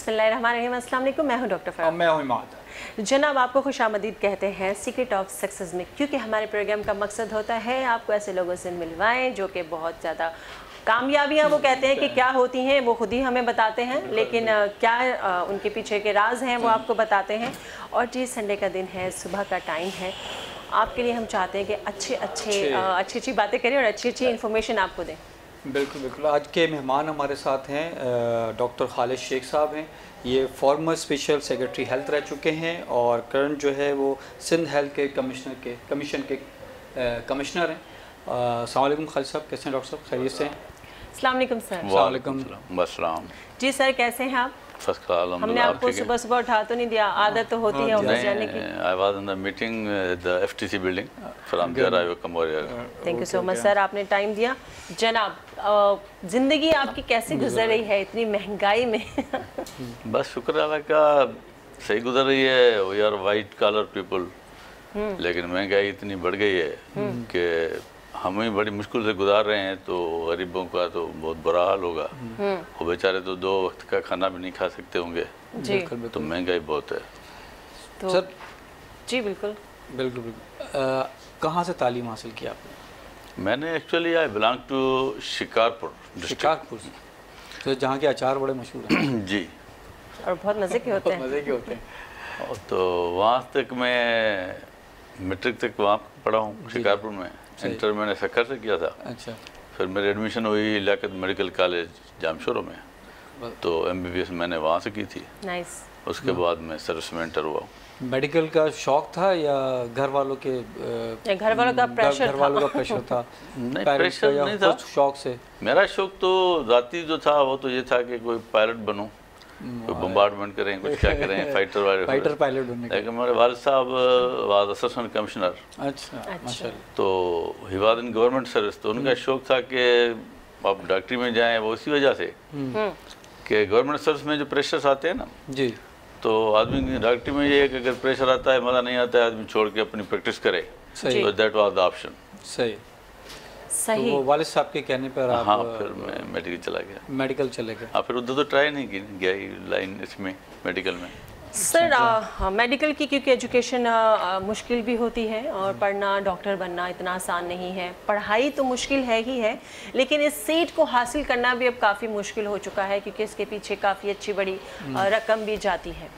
बिस्मिल्लाहिर्रहमानिर्रहीम, अस्सलाम वालेकुम। मैं हूं डॉक्टर फराह। मैं हूं इमाद। जनाब, आपको खुशामदीद कहते हैं सीक्रेट ऑफ सक्सेस में, क्योंकि हमारे प्रोग्राम का मकसद होता है आपको ऐसे लोगों से मिलवाएं जो कि बहुत ज़्यादा कामयाबियाँ वो कहते हैं कि क्या होती हैं वो खुद ही हमें बताते हैं, लेकिन क्या उनके पीछे के राज हैं वो आपको बताते हैं। और जी संडे का दिन है, सुबह का टाइम है, आपके लिए हम चाहते हैं कि अच्छी बातें करें और अच्छी इन्फॉर्मेशन आपको दें। बिल्कुल बिल्कुल। आज के मेहमान हमारे साथ हैं डॉक्टर खालिद शेख साहब हैं। ये फॉर्मर स्पेशल सेक्रेटरी हेल्थ रह चुके हैं और करंट जो है वो सिंध हेल्थ के कमीशन के कमिश्नर हैं। अस्सलाम वालेकुम खालिद साहब, कैसे हैं डॉक्टर साहब? खैरियत से हैं? अस्सलाम वालेकुम सर। वालेकुम जी सर, कैसे हैं आप? First class. हमने आपको सुबह उठा तो नहीं दिया, आदत तो होती है ऑफिस जाने की। I was in the meeting the FTC building, from there I will come over. Thank you so much sir, आपने टाइम दिया। जनाब, जिंदगी आपकी कैसे गुजर रही है इतनी महंगाई में? बस शुक्र अल्लाह का, सही गुजर रही है। We are white collar people, लेकिन महंगाई इतनी बढ़ गई है कि हम ही बड़ी मुश्किल से गुजार रहे हैं, तो गरीबों का तो बहुत बुरा हाल होगा। वो बेचारे तो 2 वक्त का खाना भी नहीं खा सकते होंगे जी। तो महंगाई बहुत है तो सर जी बिल्कुल बिल्कुल बिल्कुल। कहाँ से तालीम हासिल की आपने? मैंने actually I belong to Shikarpur Shikarpur से, तो जहाँ के अचार बड़े मशहूर हैं। जी, और बहुत मज़े के होते हैं। मज़े के होते हैं। तो वहाँ तक मैं मैट्रिक तक वहाँ पढ़ा हूँ शिकारपुर में। इंटर मैंने सक्कर से किया था। अच्छा। फिर मेरी एडमिशन हुई लियाकत मेडिकल कॉलेज जामशोरो में, तो MBBS मैंने वहाँ से की थी। नाइस। उसके बाद मैं सर्विस में एंटर हुआ। मेडिकल का शौक था या घर वालों का प्रेशर था? नहीं, प्रेशर नहीं था, शौक से। मेरा शौक तो ज़ाती जो था वो तो ये था कि कोई पायलट बनूं, कोई बम्बार्डमेंट करें, कुछ क्या करें, फाइटर पायलट बनने। लेकिन मेरे वालिद साहब वाज असिस्टेंट कमिश्नर। अच्छा, माशाल्लाह। तो he was in government service, तो उनका शौक था कि आप डॉक्टरी में जाएं। वो इसी वजह से कि गवर्नमेंट सर्विस में जो प्रेशर्स आते हैं ना जी, तो आदमी की डॉक्टरी में ये है कि अगर प्रेशर आता है, मज़ा नहीं आता है, आदमी छोड़ के अपनी प्रैक्टिस करे। तो दैट वाज द ऑप्शन। सही। तो वो वालिद साहब के कहने पर आप? हाँ, फिर मैं मेडिकल चला गया। मेडिकल चले गए? हाँ, फिर उधर तो ट्राई नहीं की गया लाइन इसमें मेडिकल में। सर मेडिकल की क्योंकि एजुकेशन मुश्किल भी होती है और पढ़ना, डॉक्टर बनना इतना आसान नहीं है। पढ़ाई तो मुश्किल है ही है, लेकिन इस सीट को हासिल करना भी अब काफ़ी मुश्किल हो चुका है, क्योंकि इसके पीछे काफ़ी अच्छी बड़ी रकम भी जाती है।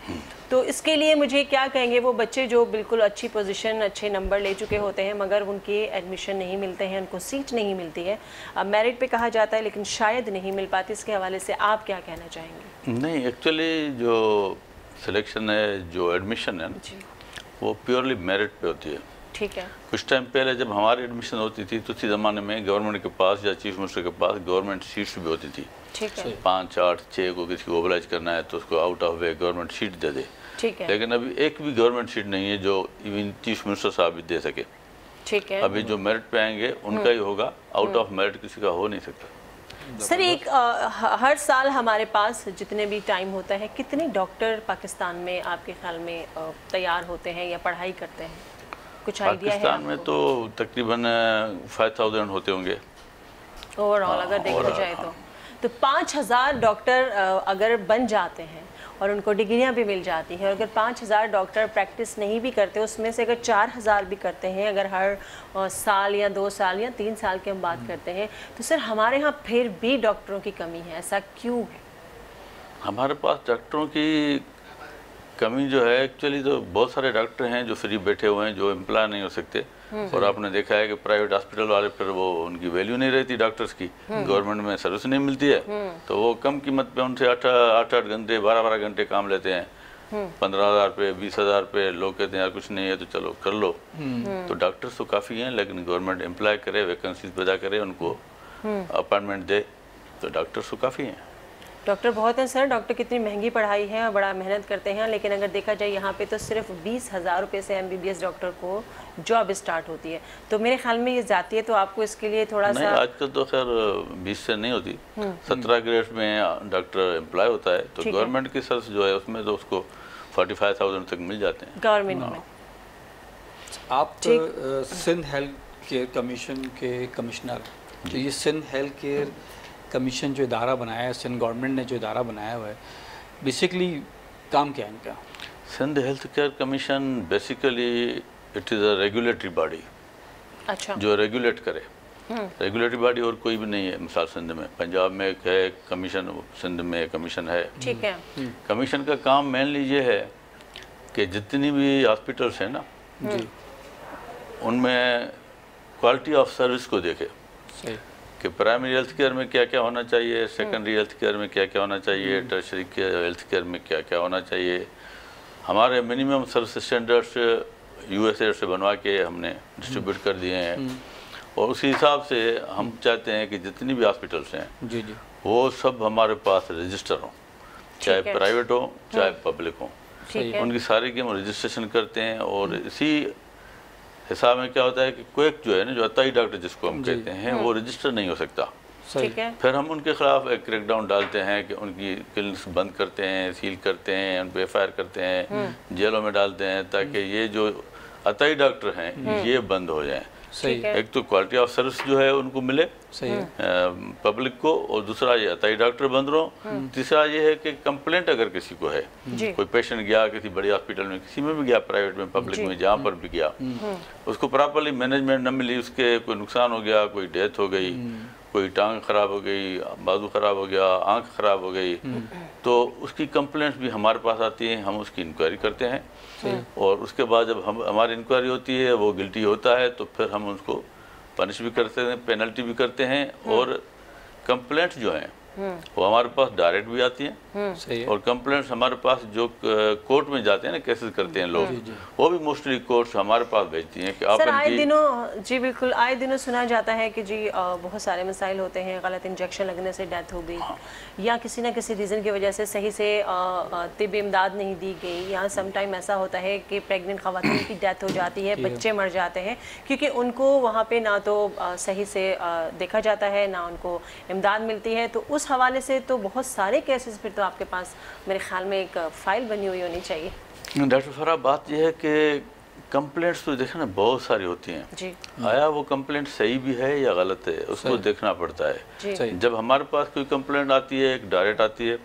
तो इसके लिए मुझे क्या कहेंगे वो बच्चे जो बिल्कुल अच्छी पोजीशन, अच्छे नंबर ले चुके होते हैं, मगर उनके एडमिशन नहीं मिलते हैं, उनको सीट नहीं मिलती है। अब मेरिट पे कहा जाता है लेकिन शायद नहीं मिल पाती, इसके हवाले से आप क्या कहना चाहेंगे? नहीं, एक्चुअली जो सिलेक्शन है, जो एडमिशन है, वो प्योरली मेरिट पे होती है। ठीक है। कुछ टाइम पहले जब हमारी एडमिशन होती थी तो उसी ज़माने में गवर्नमेंट के पास या चीफ मिनिस्टर के पास गवर्नमेंट सीट्स भी होती थी। ठीक है। 5, 8, 6 को किसी को ओबलाइज करना है तो उसको out of way government seat दे दे। ठीक है। लेकिन अभी एक भी गवर्नमेंट सीट नहीं है जो इवन चीफ मिनिस्टर साहब भी दे सके। ठीक है। अभी जो मेरिट पे आएंगे उनका ही होगा, आउट ऑफ मेरिट किसी का हो नहीं सकता। सर, एक हर साल हमारे पास जितने भी टाइम होता है, कितने डॉक्टर पाकिस्तान में आपके ख्याल में तैयार होते हैं या पढ़ाई करते हैं? कुछ आइडिया है? पाकिस्तान में तो तकरीबन 5000 होते होंगे ओवरऑल अगर देखा जाए तो 5000 डॉक्टर अगर बन जाते हैं और उनको डिग्रियां भी मिल जाती हैं, और अगर 5000 डॉक्टर प्रैक्टिस नहीं भी करते, उसमें से अगर 4000 भी करते हैं, अगर हर साल या 2 साल या 3 साल की हम बात करते हैं, तो सर हमारे यहाँ फिर भी डॉक्टरों की कमी है, ऐसा क्यों है? हमारे पास डॉक्टरों की कमी जो है, एक्चुअली तो बहुत सारे डॉक्टर हैं जो फ्री बैठे हुए हैं, जो एम्प्लॉय नहीं हो सकते। और आपने देखा है कि प्राइवेट हॉस्पिटल वाले फिर वो उनकी वैल्यू नहीं रहती डॉक्टर्स की, गवर्नमेंट में सर्विस नहीं मिलती है, तो वो कम कीमत पे उनसे 8-8 घंटे 12-12 घंटे काम लेते हैं। 15,000 पे 20,000 पे। लोग कहते हैं यार कुछ नहीं है तो चलो कर लो। तो डॉक्टर्स तो काफ़ी हैं, लेकिन गवर्नमेंट एम्प्लॉय करे, वैकेंसीज पैदा करे, उनको अपॉइंटमेंट दे, तो डॉक्टर्स तो काफ़ी हैं। डॉक्टर बहुत हैं सर, डॉक्टर कितनी महंगी पढ़ाई है और बड़ा मेहनत करते हैं, लेकिन अगर देखा जाए यहाँ पे तो सिर्फ 20,000 रुपये से MBBS डॉक्टर को जॉब स्टार्ट होती है। तो मेरे ख्याल में ये जाती है, तो आपको इसके लिए थोड़ा सा आजकल तो खैर 20 से नहीं होती, 17 ग्रेड में डॉक्टर एम्प्लॉय होता है, तो गवर्नमेंट की सर्विस जो है उसमें तो उसको 45,000 तक मिल जाते हैं गवर्नमेंट में। आप सिंध हेल्थ केयर कमीशन के कमिश्नर, तो ये सिंध हेल्थ केयर कमीशन जो इदारा बनाया है, सिंध गवर्नमेंट ने जो इदारा बनाया हुआ है, बेसिकली काम क्या है इनका? Sindh health care commission basically it is a regulatory body, अच्छा, जो रेगुलेट करे। रेगुलेटरी बॉडी और कोई भी नहीं है। मिसाल सिंध में, पंजाब में एक है कमीशन, सिंध में कमीशन है। ठीक है। कमीशन का काम मेनली ये है कि जितनी भी हॉस्पिटल्स हैं ना, जी, उनमें क्वालिटी ऑफ सर्विस को देखे सही, कि प्राइमरी हेल्थ केयर में क्या क्या होना चाहिए, सेकेंडरी हेल्थ केयर में क्या क्या होना चाहिए, टर्शरी हेल्थ केयर में क्या क्या होना चाहिए। हमारे मिनिमम सर्विस स्टैंडर्ड्स यूएसए से बनवा के हमने डिस्ट्रीब्यूट कर दिए हैं, और उसी हिसाब से हम चाहते हैं कि जितनी भी हॉस्पिटल्स हैं जी जी, वो सब हमारे पास रजिस्टर हों, चाहे ठीक है। प्राइवेट हो चाहे पब्लिक हो। ठीक है। उनकी सारी की हम रजिस्ट्रेशन करते हैं, और इसी हिसाब में क्या होता है कि क्विक जो है ना, जो अताई डॉक्टर जिसको हम कहते हैं, वो रजिस्टर नहीं हो सकता। सही, ठीक है। फिर हम उनके खिलाफ एक क्रैकडाउन डालते हैं कि उनकी क्लिनिक्स बंद करते हैं, सील करते हैं, उन पर एफआईआर करते हैं, जेलों में डालते हैं, ताकि ये जो अताई डॉक्टर हैं ये बंद हो जाएं। सही, ठीक है। एक तो क्वालिटी ऑफ सर्विस जो है उनको मिले सही है, पब्लिक को, और दूसरा ये अताई डॉक्टर बंद रहो। तीसरा ये है कि कंप्लेंट अगर किसी को है, जी। कोई पेशेंट गया किसी बड़ी हॉस्पिटल में, किसी में भी गया, प्राइवेट में, पब्लिक में, जहाँ पर भी गया, उसको प्रॉपरली मैनेजमेंट न मिली, उसके कोई नुकसान हो गया, कोई डेथ हो गई, कोई टांग खराब हो गई, बाजू खराब हो गया, आंख खराब हो गई, तो उसकी कंप्लेंट्स भी हमारे पास आती हैं, हम उसकी इंक्वायरी करते हैं, और उसके बाद जब हमारी इंक्वायरी होती है, वो गिल्टी होता है, तो फिर हम उसको पनिश भी करते हैं, पेनल्टी भी करते हैं, और कंप्लेंट्स जो हैं वो हमारे पास डायरेक्ट भी आती हैं, सही है, और कंप्लेंट्स हमारे पास जो कोर्ट में जाते हैं ना, केसेस करते हैं लोग, वो भी मोस्टली कोर्ट्स हमारे पास भेजती हैं कि आप सर आए इनकी दिनों, जी बिल्कुल, आए दिनों सुना जाता है कि जी बहुत सारे मसाइल होते हैं, गलत इंजेक्शन लगने से डेथ हो गई, या किसी ना किसी रीज़न की वजह से सही से तिब्बी इमदाद नहीं दी गई, या सम टाइम ऐसा होता है कि प्रेग्नेंट ख़वातीन की डेथ हो जाती है, बच्चे मर जाते हैं, क्योंकि उनको वहाँ पे ना तो सही से देखा जाता है, ना उनको इमदाद मिलती है। तो उस हवाले से तो बहुत सारे केसेस फिर तो आपके पास मेरे ख्याल में एक फ़ाइल बनी हुई होनी चाहिए। डॉक्टर फरा, बात यह है कि कंप्लेंट्स तो देखें ना बहुत सारी होती हैं, जी आया वो कंप्लेंट सही भी है या गलत है, उसको देखना पड़ता है। जी सही, जब हमारे पास कोई कंप्लेंट आती है, एक डायरेक्ट आती है,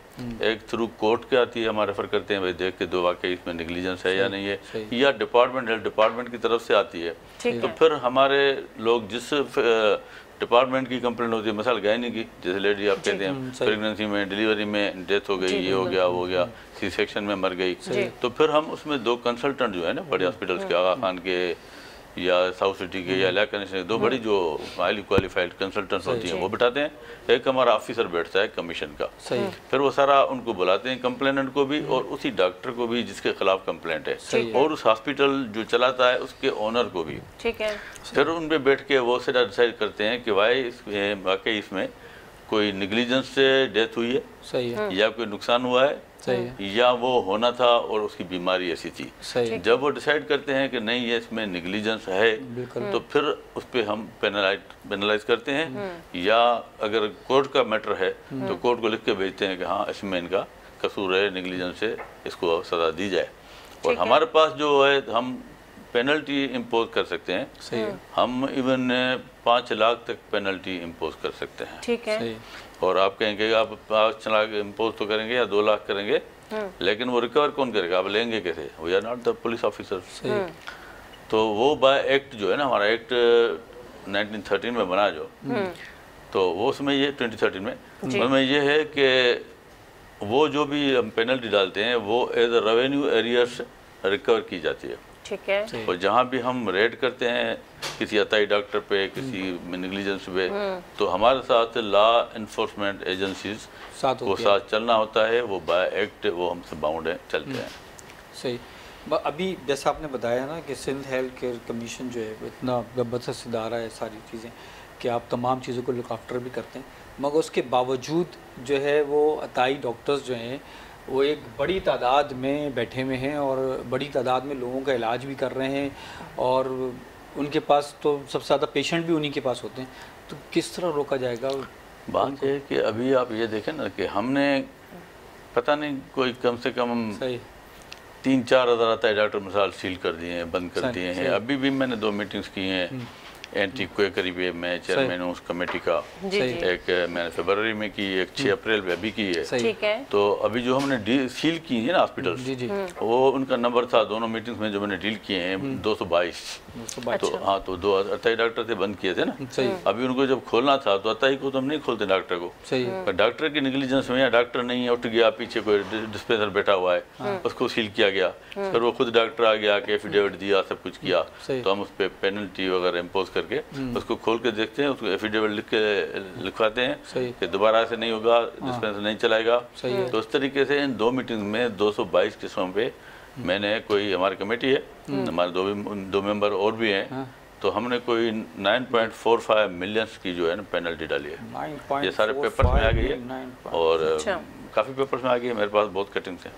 एक थ्रू कोर्ट के आती है, हम रेफर करते हैं, भाई देख के दो वाकई इसमें नेग्लिजेंस है या नहीं है, या डिपार्टमेंट हेल्थ डिपार्टमेंट की तरफ से आती है, ठीक तो है। फिर हमारे लोग जिस डिपार्टमेंट की कंप्लेंट होती है, मिसाल गायनी की, जैसे लेडी आप कहते हैं प्रेगनेंसी में, डिलीवरी में डेथ हो गई, ये हो गया, वो हो गया, सी सेक्शन में मर गई, तो फिर हम उसमें दो कंसल्टेंट जो है ना बड़े हॉस्पिटल्स के, आगा खान के या साउथ सिटी के या लैकन के, दो बड़ी जो हाईली क्वालिफाइड कंसल्टेंट्स होती हैं वो बिठाते हैं, एक हमारा ऑफिसर बैठता है कमीशन का, सही, फिर वो सारा उनको बुलाते हैं, कंप्लेनेंट को भी और उसी डॉक्टर को भी जिसके खिलाफ कंप्लेंट है, और उस हॉस्पिटल जो चलाता है उसके ओनर को भी। ठीक है। फिर उन पे बैठ के वो सीधा डिसाइड करते हैं कि भाई इसमें वाकई इसमें कोई निगलिजेंस से डेथ हुई है, सही है, या कोई नुकसान हुआ है, सही है, या वो होना था और उसकी बीमारी ऐसी थी। सही है, जब वो डिसाइड करते हैं कि नहीं ये इसमें निगलिजेंस है, बिल्कुल, तो फिर उस पर हम पेनलाइज करते हैं, या अगर कोर्ट का मैटर है तो कोर्ट को लिख के भेजते हैं कि हाँ इसमें इनका कसूर है, निगलिजेंस है, इसको सज़ा दी जाए। और हमारे पास जो है हम पेनल्टी इम्पोज कर सकते हैं, सही है, हम इवन 5 लाख तक पेनल्टी इम्पोज कर सकते हैं। ठीक है। सही, और आप कहेंगे आप 5 लाख इम्पोज तो करेंगे या 2 लाख करेंगे, लेकिन वो रिकवर कौन करेगा, आप लेंगे कैसे, we are not the police officer. तो वो बाय एक्ट जो है ना, हमारा एक्ट 1913 में बना जो, तो वो उसमें ये 2013 में उसमें ये है कि वो जो भी हम पेनल्टी डालते हैं वो as a revenue arrears recover की जाती है। ठीक है। और जहाँ भी हम रेड करते हैं किसी अताई डॉक्टर पे, किसी निगलिजेंस पे, तो हमारे साथ लॉ इन्फोर्समेंट एजेंसीज को साथ चलना होता है, वो बाय एक्ट वो हमसे बाउंड है, चलते हैं। सही। अभी जैसा आपने बताया ना कि सिंध हेल्थ केयर कमीशन जो है इतना ज़बरदस्त इदारा है, सारी चीज़ें कि आप तमाम चीज़ों को लुक आफ्टर भी करते हैं, मगर उसके बावजूद जो है वो अताई डॉक्टर्स जो हैं वो एक बड़ी तादाद में बैठे हुए हैं और बड़ी तादाद में लोगों का इलाज भी कर रहे हैं, और उनके पास तो सबसे ज़्यादा पेशेंट भी उन्हीं के पास होते हैं। तो किस तरह रोका जाएगा? बात यह है कि अभी आप ये देखें ना कि हमने पता नहीं कोई कम से कम 3-4 हज़ार अताई डॉक्टर मिसाल सील कर दिए हैं, बंद कर दिए हैं। अभी भी मैंने 2 मीटिंग्स की हैं, एंटी क्वेकरी पे मैं चेयरमैन हूँ उस कमेटी का। एक मैंने फरवरी में की, एक 6 अप्रैल में अभी की है। ठीक है। तो अभी जो हमने सील की है ना हॉस्पिटल, वो उनका नंबर था दोनों मीटिंग्स में जो मैंने डील किए हैं 222। तो हाँ, तो 2 28 डॉक्टर थे बंद किए थे ना। अभी उनको जब खोलना था तो 28 को तो हम नहीं खोलते डॉक्टर को। पर डॉक्टर की नेग्लिजेंस में, डॉक्टर नहीं है, उठ गया, पीछे कोई डिस्पेंसर बैठा हुआ है, उसको सील किया गया। फिर वो खुद डॉक्टर आ गया कि एफिडेविट दिया, सब कुछ किया, तो हम उस पर पेनल्टी वगैरह इम्पोज करके उसको खोल के देखते हैं, उसको एफिडेविट लिखवाते हैं कि दोबारा ऐसे नहीं होगा, डिस्पेंसर नहीं चलाएगा। तो उस तरीके से इन 2 मीटिंग में 222 किस्मों पे मैंने, कोई हमारी कमेटी है, हमारे 2 मेंबर और भी हैं, तो हमने कोई 9.45 मिलियंस की जो है ना पेनल्टी डाली है। ये सारे पेपर्स में आ गई है और काफ़ी पेपर्स में आ गई है, मेरे पास बहुत कटिंग्स हैं।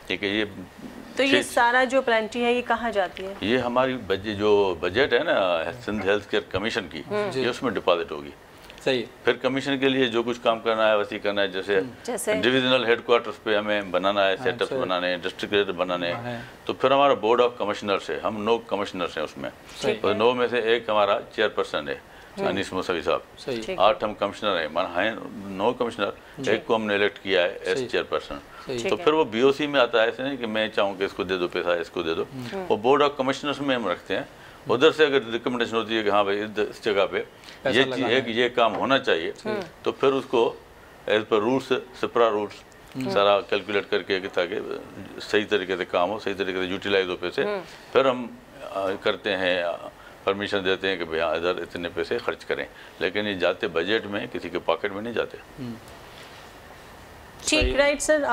ठीक है। ये तो ये सारा जो पेनल्टी है ये कहाँ जाती है? ये हमारी जो बजट है ना सिंध हेल्थ केयर कमीशन की, ये उसमें डिपॉजिट होगी। सही। फिर कमीशन के लिए जो कुछ काम करना है वैसे करना है, जैसे डिविजनल हेडक्वार्टर्स पे हमें बनाना है, सेटअप्स बनाने हैं, डिस्ट्रिक्ट हेड बनाने हैं। तो फिर हमारा बोर्ड ऑफ कमिश्नर्स है, हम 9 कमिश्नर्स हैं उसमें। तो 9 में से एक हमारा चेयरपर्सन है अनीस मुसवी साहब, 8 हम कमिश्नर हैं, माना 9 कमिश्नर, एक को हमने इलेक्ट किया है एस चेयरपर्सन। तो फिर वो बीओसी में आता है, ऐसे नहीं कि मैं चाहूँ कि इसको दे दो पैसा, इसको दे दो। वो बोर्ड ऑफ कमिश्नर्स में हम रखते हैं। उधर से अगर रिकमेंडेशन होती है कि हाँ भाई इस जगह पे ये चीज़ है कि ये काम होना चाहिए, तो फिर उसको एज पर रूल्स, सिप्रा रूल्स सारा कैलकुलेट करके ताकि सही तरीके से काम हो, सही तरीके से यूटिलाइज हो पैसे, फिर हम करते हैं, परमिशन देते हैं कि भाई हाँ इधर इतने पैसे खर्च करें। लेकिन ये जाते बजट में, किसी के पॉकेट में नहीं जाते। ठीक, राइट सर।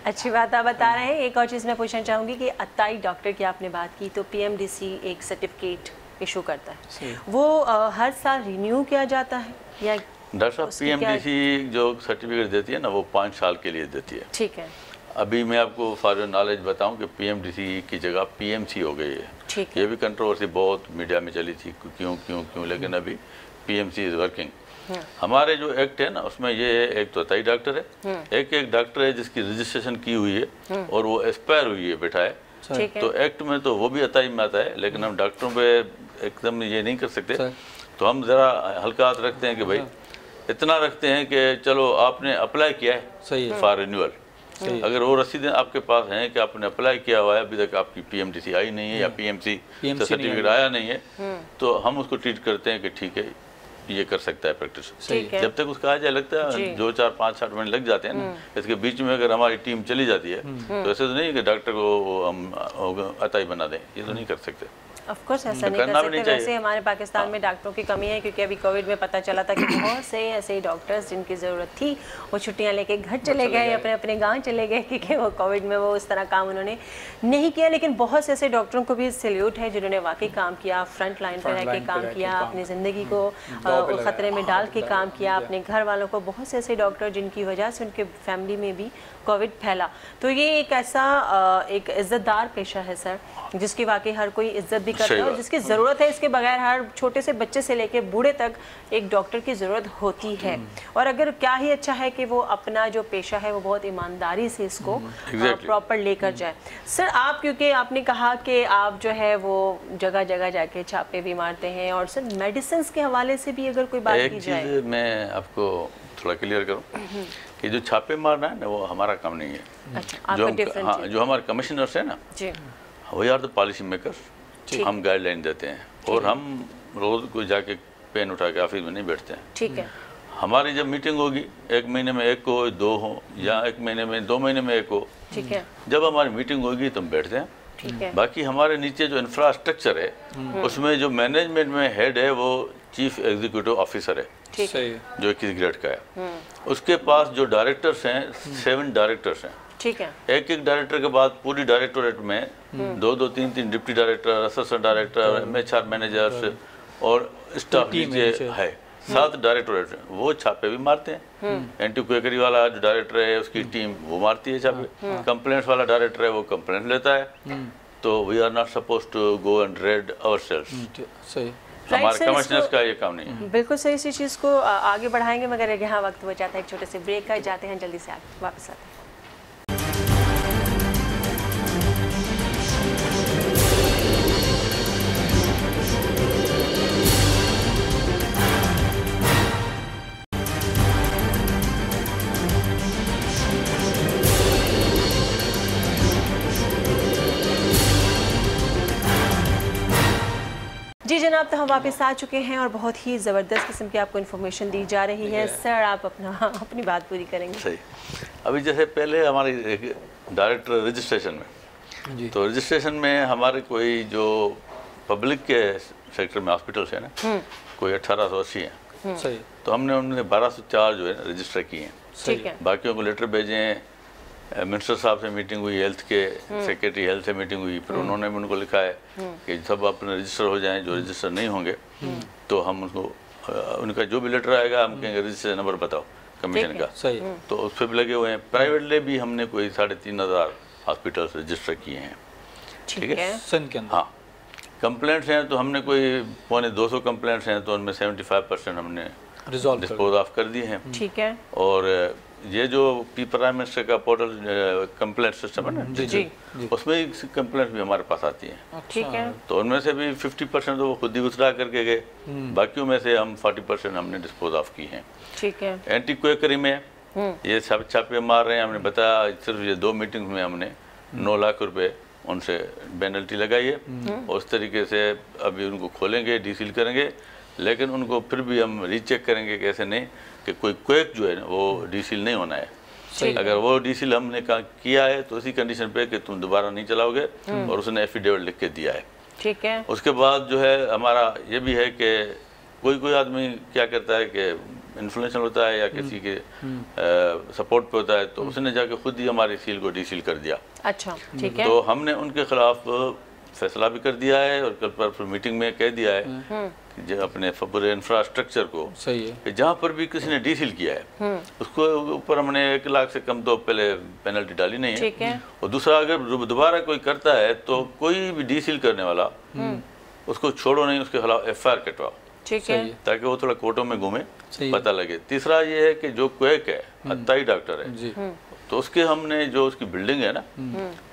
अच्छी बात आप बता रहे हैं। एक और चीज़ मैं पूछना चाहूँगी कि अताई डॉक्टर की आपने बात की, तो पीएमडीसी एक सर्टिफिकेट इशू करता है, वो हर साल रिन्यू किया जाता है या? डॉक्टर साहब पीएमडीसी जो सर्टिफिकेट देती है ना, वो 5 साल के लिए देती है। ठीक है। अभी मैं आपको फॉर योर नॉलेज बताऊं कि पीएमडीसी की जगह पीएमसी हो गई है। ठीक है। ये भी कंट्रोवर्सी बहुत मीडिया में चली थी, क्यों, लेकिन अभी पीएमसी इज वर्किंग। हमारे जो एक्ट है ना, उसमें ये एक तो अताई डॉक्टर है, एक डॉक्टर है जिसकी रजिस्ट्रेशन की हुई है और वो एक्सपायर हुई है, बैठा है। तो एक्ट में तो वो भी अताई में आता है, लेकिन हम डॉक्टरों पे एकदम ये नहीं कर सकते। तो हम ज़रा हल्का हाथ रखते हैं कि भाई इतना रखते हैं कि चलो आपने अप्लाई किया है फॉर रिन्यूअल, अगर वो रसीदें आपके पास हैं कि आपने अप्लाई किया हुआ है, अभी तक आपकी पीएमडीसी आई नहीं है या पीएमसी सर्टिफिकेट आया नहीं है, तो हम उसको ट्रीट करते हैं कि ठीक है ये कर सकता है प्रैक्टिस। जब तक उसका आ जाए, लगता है 2, 4, 5, 7 महीने लग जाते हैं ना। इसके बीच में अगर हमारी टीम चली जाती है तो ऐसे तो नहीं कि डॉक्टर को हम अताई बना दें, ये तो नहीं कर सकते। ऑफ कोर्स ऐसा नहीं कर सकते। वैसे हमारे पाकिस्तान में डॉक्टरों की कमी है, क्योंकि अभी कोविड में पता चला था कि बहुत से ऐसे डॉक्टर्स जिनकी ज़रूरत थी वो छुट्टियां लेके घर चले गए, अपने अपने गांव चले गए, क्योंकि वो कोविड में वो उस तरह काम उन्होंने नहीं किया। लेकिन बहुत से ऐसे डॉक्टरों को भी सैल्यूट है जिन्होंने वाकई काम किया, फ्रंट लाइन पर रह के काम किया, अपनी ज़िंदगी को ख़तरे में डाल के काम किया, अपने घर वालों को। बहुत से ऐसे डॉक्टर जिनकी वजह से उनके फैमिली में भी कोविड फैला। तो ये एक ऐसा एक इज़्ज़तदार पेशा है सर, जिसकी वाकई हर कोई इज्जत भी करता है और जिसकी ज़रूरत है। इसके बगैर हर छोटे से बच्चे से लेके बूढ़े तक एक डॉक्टर की ज़रूरत होती है। और अगर क्या ही अच्छा है कि वो अपना जो पेशा है वो बहुत ईमानदारी से इसको प्रॉपर लेकर जाए। सर आप, क्योंकि आपने कहा कि आप जो है वो जगह जगह जाके छापे भी मारते हैं, और सर मेडिसिन के हवाले से भी अगर कोई बात की जाए, एक चीज़ मैं आपको थोड़ा क्लियर करूं कि जो छापे मारना है ना वो हमारा काम नहीं है। अच्छा, जो हमारे कमिश्नर्स हैं ना, we are the policy makers. हम गाइडलाइन देते हैं और हम रोज़ को जाके पेन उठा के ऑफिस में नहीं बैठते हैं। ठीक है। हमारी जब मीटिंग होगी 1 महीने में 1 हो, 2 हो, या 1 महीने में 2 महीने में 1 हो, ठीक है, जब हमारी मीटिंग होगी तो हम बैठते हैं। ठीक है। बाकी हमारे नीचे जो इंफ्रास्ट्रक्चर है उसमें जो मैनेजमेंट में हेड है वो चीफ एग्जीक्यूटिव ऑफिसर है, जो 21 ग्रेड का है। उसके पास जो डायरेक्टर्स हैं 7 डायरेक्टर्स हैं। ठीक है। एक डायरेक्टर के बाद पूरी डायरेक्टोरेट में 2-2, 3-3 deputy director, assistant director, MHR managers और स्टाफ नीचे है। 7 डायरेक्टोरेट वो छापे भी मारते हैं। एंटी क्वेकरी वाला जो डायरेक्टर है उसकी टीम वो मारती है छापे। कंप्लेंट्स वाला डायरेक्टर है वो कंप्लेंट लेता है। तो we are not suppose to go and raid ourselves. हमारे कमिश्नर्स का ये काम नहीं है। बिल्कुल सही। इसी चीज़ को आगे बढ़ाएंगे, मगर यहाँ वक्त हो जाता है एक छोटे से ब्रेक का, जाते हैं जल्दी से वापस आते हैं। जनाब, तो हम वापस आ चुके हैं और बहुत ही ज़बरदस्त किस्म की आपको इन्फॉर्मेशन दी जा रही है। सर, आप अपनी बात पूरी करेंगे। सही। अभी जैसे पहले हमारी डायरेक्ट रजिस्ट्रेशन में, तो रजिस्ट्रेशन में हमारे कोई जो पब्लिक के सेक्टर में हॉस्पिटल्स है ना, कोई 1880 हैं। सही। तो हमने उन्होंने 1204 जो है रजिस्टर किए हैं। ठीक है। बाकियों को लेटर भेजे हैं, मिनिस्टर साहब से मीटिंग हुई, हेल्थ के सेक्रेटरी हेल्थ से मीटिंग हुई, फिर उन्होंने भी उनको लिखा है कि सब अपने रजिस्टर हो जाएं, जो रजिस्टर नहीं होंगे तो हम उनको उनका जो भी लेटर आएगा हम कहेंगे रजिस्टर नंबर बताओ कमीशन का। सही। तो उस पर भी लगे हुए हैं। प्राइवेटली भी हमने कोई 3500 हॉस्पिटल्स रजिस्टर किए हैं। ठीक है। सन के अंदर। हाँ, कंप्लेंट्स हैं तो हमने कोई 250 कंप्लेंट्स हैं तो उनमें 75% हमने रिजॉल्व डिस्पोज ऑफ कर दिए हैं। ठीक है। और ये जो प्राइम मिनिस्टर का पोर्टल कंप्लेंट सिस्टम है ना, जी, उसमें कंप्लेंट भी हमारे पास आती हैं। ठीक है। तो उनमें से भी 50% तो वो खुद ही उतरा करके गए, बाकियों में से हम 40% हमने डिस्पोज ऑफ की हैं। ठीक है। एंटी क्वेकरी में ये सब छापे मार रहे हैं। हमने बताया सिर्फ ये 2 मीटिंग में हमने 9 लाख रुपए उनसे पेनल्टी लगाई है। उस तरीके से अभी उनको खोलेंगे, डीसील करेंगे, लेकिन उनको फिर भी हम रीचेक करेंगे कि ऐसे नहीं कि कोई क्वेक जो है ना वो डीसील नहीं होना है। अगर वो डीसील हमने किया है तो उसी कंडीशन पे कि तुम दोबारा नहीं चलाओगे, और उसने एफिडेविट लिख के दिया है। ठीक है। उसके बाद जो है हमारा ये भी है कि कोई आदमी क्या करता है कि इन्फ्लुएंशियल होता है या किसी के सपोर्ट पे होता है, तो उसने जाके खुद ही हमारी सील को डीसील कर दिया। अच्छा, ठीक है। तो हमने उनके खिलाफ फैसला भी कर दिया है और कल पर मीटिंग में कह दिया है कि जो अपने पूरे इंफ्रास्ट्रक्चर को, सही है, कि जहाँ पर भी किसी ने डीसील किया है उसको ऊपर हमने 1 लाख से कम तो पहले पेनल्टी डाली नहीं है। ठीक है। और दूसरा, अगर दोबारा कोई करता है तो कोई भी डीसील करने वाला उसको छोड़ो नहीं, उसके खिलाफ एफआईआर कटवाओ। ठीक है। ताकि वो थोड़ा कोर्टों में घूमे, पता लगे। तीसरा ये है कि जो क्वेक है, अत्ताई डॉक्टर है जी, तो उसके हमने जो उसकी बिल्डिंग है ना,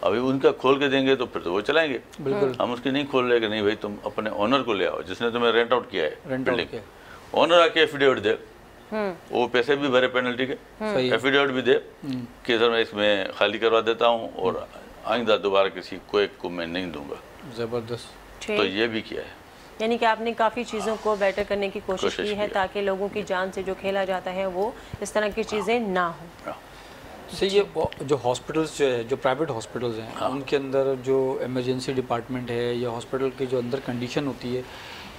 अभी उनका खोल के देंगे तो फिर तो वो चलाएंगे। बिल्कुल। हम उसकी नहीं खोल रहे कि नहीं भाई तुम अपने ओनर को ले आओ जिसने तुम्हें रेंट आउट किया है बिल्डिंग। ओनर आके एफिडेविट दे, वो पैसे भी भरे पेनल्टी के, एफिडेविट भी दे कि सर मैं इसमें खाली करवा देता हूँ और आइंदा दोबारा किसी क्वेक को मैं नहीं दूंगा। जबरदस्त। तो ये भी किया है। यानी कि आपने काफ़ी चीज़ों को बेटर करने की कोशिश की है ताकि लोगों की जान से जो खेला जाता है वो इस तरह की चीज़ें ना हो। सही। ये जो हॉस्पिटल्स जो है, जो प्राइवेट हॉस्पिटल्स हैं, उनके अंदर जो इमरजेंसी डिपार्टमेंट है या हॉस्पिटल की जो अंदर कंडीशन होती है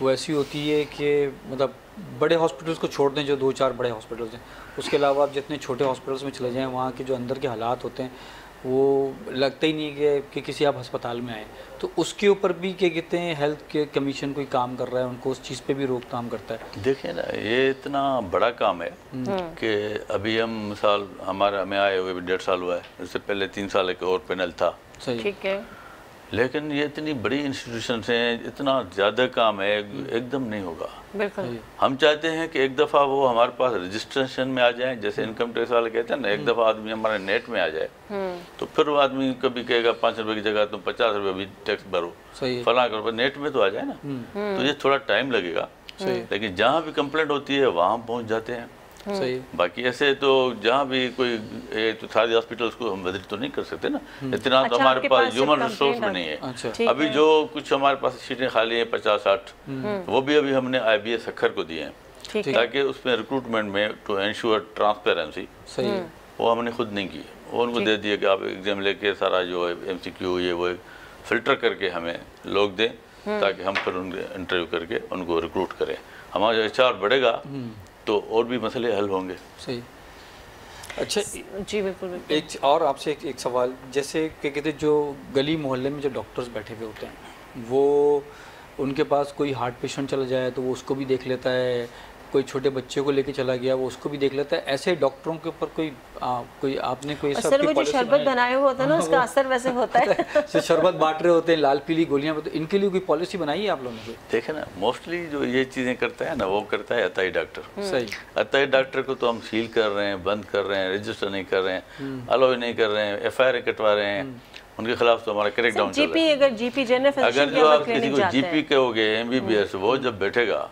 वो ऐसी होती है कि मतलब बड़े हॉस्पिटल्स को छोड़ दें, जो 2-4 बड़े हॉस्पिटल्स हैं, उसके अलावा आप जितने छोटे हॉस्पिटल्स में चले जाएं, वहाँ के जो अंदर के हालात होते हैं वो लगता ही नहीं है कि किसी आप अस्पताल में आए। तो उसके ऊपर भी क्या कहते हैं, हेल्थ के कमीशन कोई काम कर रहा है, उनको उस चीज़ पे भी रोकथाम करता है। देखिए ना, ये इतना बड़ा काम है कि अभी हम मिसाल हमारा में आए हुए 1.5 साल हुआ है, इससे पहले 3 साल एक और पैनल था। सही। ठीक है। लेकिन ये इतनी बड़ी इंस्टीट्यूशन हैं, इतना ज़्यादा काम है, एकदम नहीं होगा। बिल्कुल। हम चाहते हैं कि एक दफ़ा वो हमारे पास रजिस्ट्रेशन में आ जाए, जैसे इनकम टैक्स वाले कहते हैं ना, एक दफ़ा आदमी हमारे नेट में आ जाए तो फिर वो आदमी कभी कहेगा 5 रुपये की जगह तुम 50 रुपये भी टैक्स भरो, फला करो, नेट में तो आ जाए ना। तो ये थोड़ा टाइम लगेगा, लेकिन जहाँ भी कंप्लेंट होती है वहाँ हम पहुँच जाते हैं। सही। बाकी ऐसे तो जहाँ भी कोई तो सारे हॉस्पिटल्स को हम विजिट तो नहीं कर सकते ना, इतना तो हमारे पास ह्यूमन रिसोर्स में नहीं है। अच्छा। अभी जो कुछ हमारे पास सीटें खाली हैं 50-60, वो भी अभी हमने IBS अखर को दिए हैं ताकि उसमें रिक्रूटमेंट में टू एंश्योर ट्रांसपेरेंसी, सही, वो हमने खुद नहीं की, वो उनको दे दिए कि आप एग्जाम लेके सारा जो MCQ ये वो फिल्टर करके हमें लोग दें ताकि हम फिर उनके इंटरव्यू करके उनको रिक्रूट करें। हमारा HR बढ़ेगा तो और भी मसले हल होंगे। सही। अच्छा जी बिल्कुल। एक और आपसे एक सवाल, जैसे क्या कहते हैं जो गली मोहल्ले में जो डॉक्टर्स बैठे हुए होते हैं, वो उनके पास कोई हार्ट पेशेंट चला जाए तो वो उसको भी देख लेता है, कोई छोटे बच्चे को लेके चला गया वो उसको भी देख लेता है। ऐसे डॉक्टरों के ऊपर कोई आपने कोई असर, वो जो शरबत बनाए हुए होता है ना उसका असर वैसे होता है। जो शरबत बांट रहे होते हैं, लाल पीली गोलियां, तो इनके लिए कोई पॉलिसी बनाई है आप लोगों ने? देखे ना, मोस्टली जो ये चीज़ें करता है ना वो करता है अताई डॉक्टर। सही। अताई डॉक्टर को तो हम सील कर रहे हैं, बंद कर रहे हैं, रजिस्टर नहीं कर रहे हैं, अलाउ नहीं कर रहे हैं, FIR कटवा रहे हैं, उनके खिलाफ तो हमारा क्रैक डाउन चल रहा है। अगर GP जनरल अगर जो आप किसी को GP कहोगे MBBS, वो जब बैठेगा,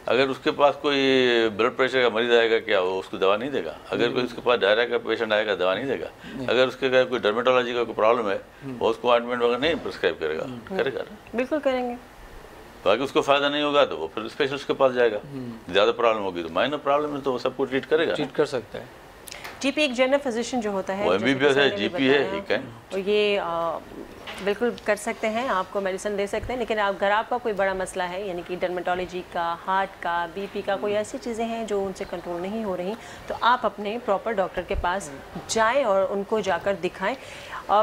अगर उसके पास कोई ब्लड प्रेशर का मरीज आएगा क्या वो उसको दवा नहीं देगा? अगर कोई उसके पास डायरिया का पेशेंट आएगा दवा नहीं देगा? अगर उसके कोई डर्मेटोलॉजी का कोई प्रॉब्लम है वो उसको ऑइंटमेंट वगैरह नहीं प्रिस्क्राइब करेगा? करेगा ना? बिल्कुल करेंगे। बाकी उसको फ़ायदा नहीं होगा तो वो फिर स्पेशलिस्ट के पास जाएगा। ज़्यादा प्रॉब्लम होगी तो माइनर प्रॉब्लम है तो वो सबको ट्रीट करेगा, ट्रीट कर सकता है। जीपी एक जनरल फिजिशियन जो होता है, वो MBBS है, GP है, एक है, और ये बिल्कुल कर सकते हैं, आपको मेडिसिन दे सकते हैं। लेकिन अगर आपका कोई बड़ा मसला है, यानी कि डर्मेटोलॉजी का, हार्ट का, बीपी का, कोई ऐसी चीज़ें हैं जो उनसे कंट्रोल नहीं हो रही, तो आप अपने प्रॉपर डॉक्टर के पास जाएं और उनको जाकर दिखाएं।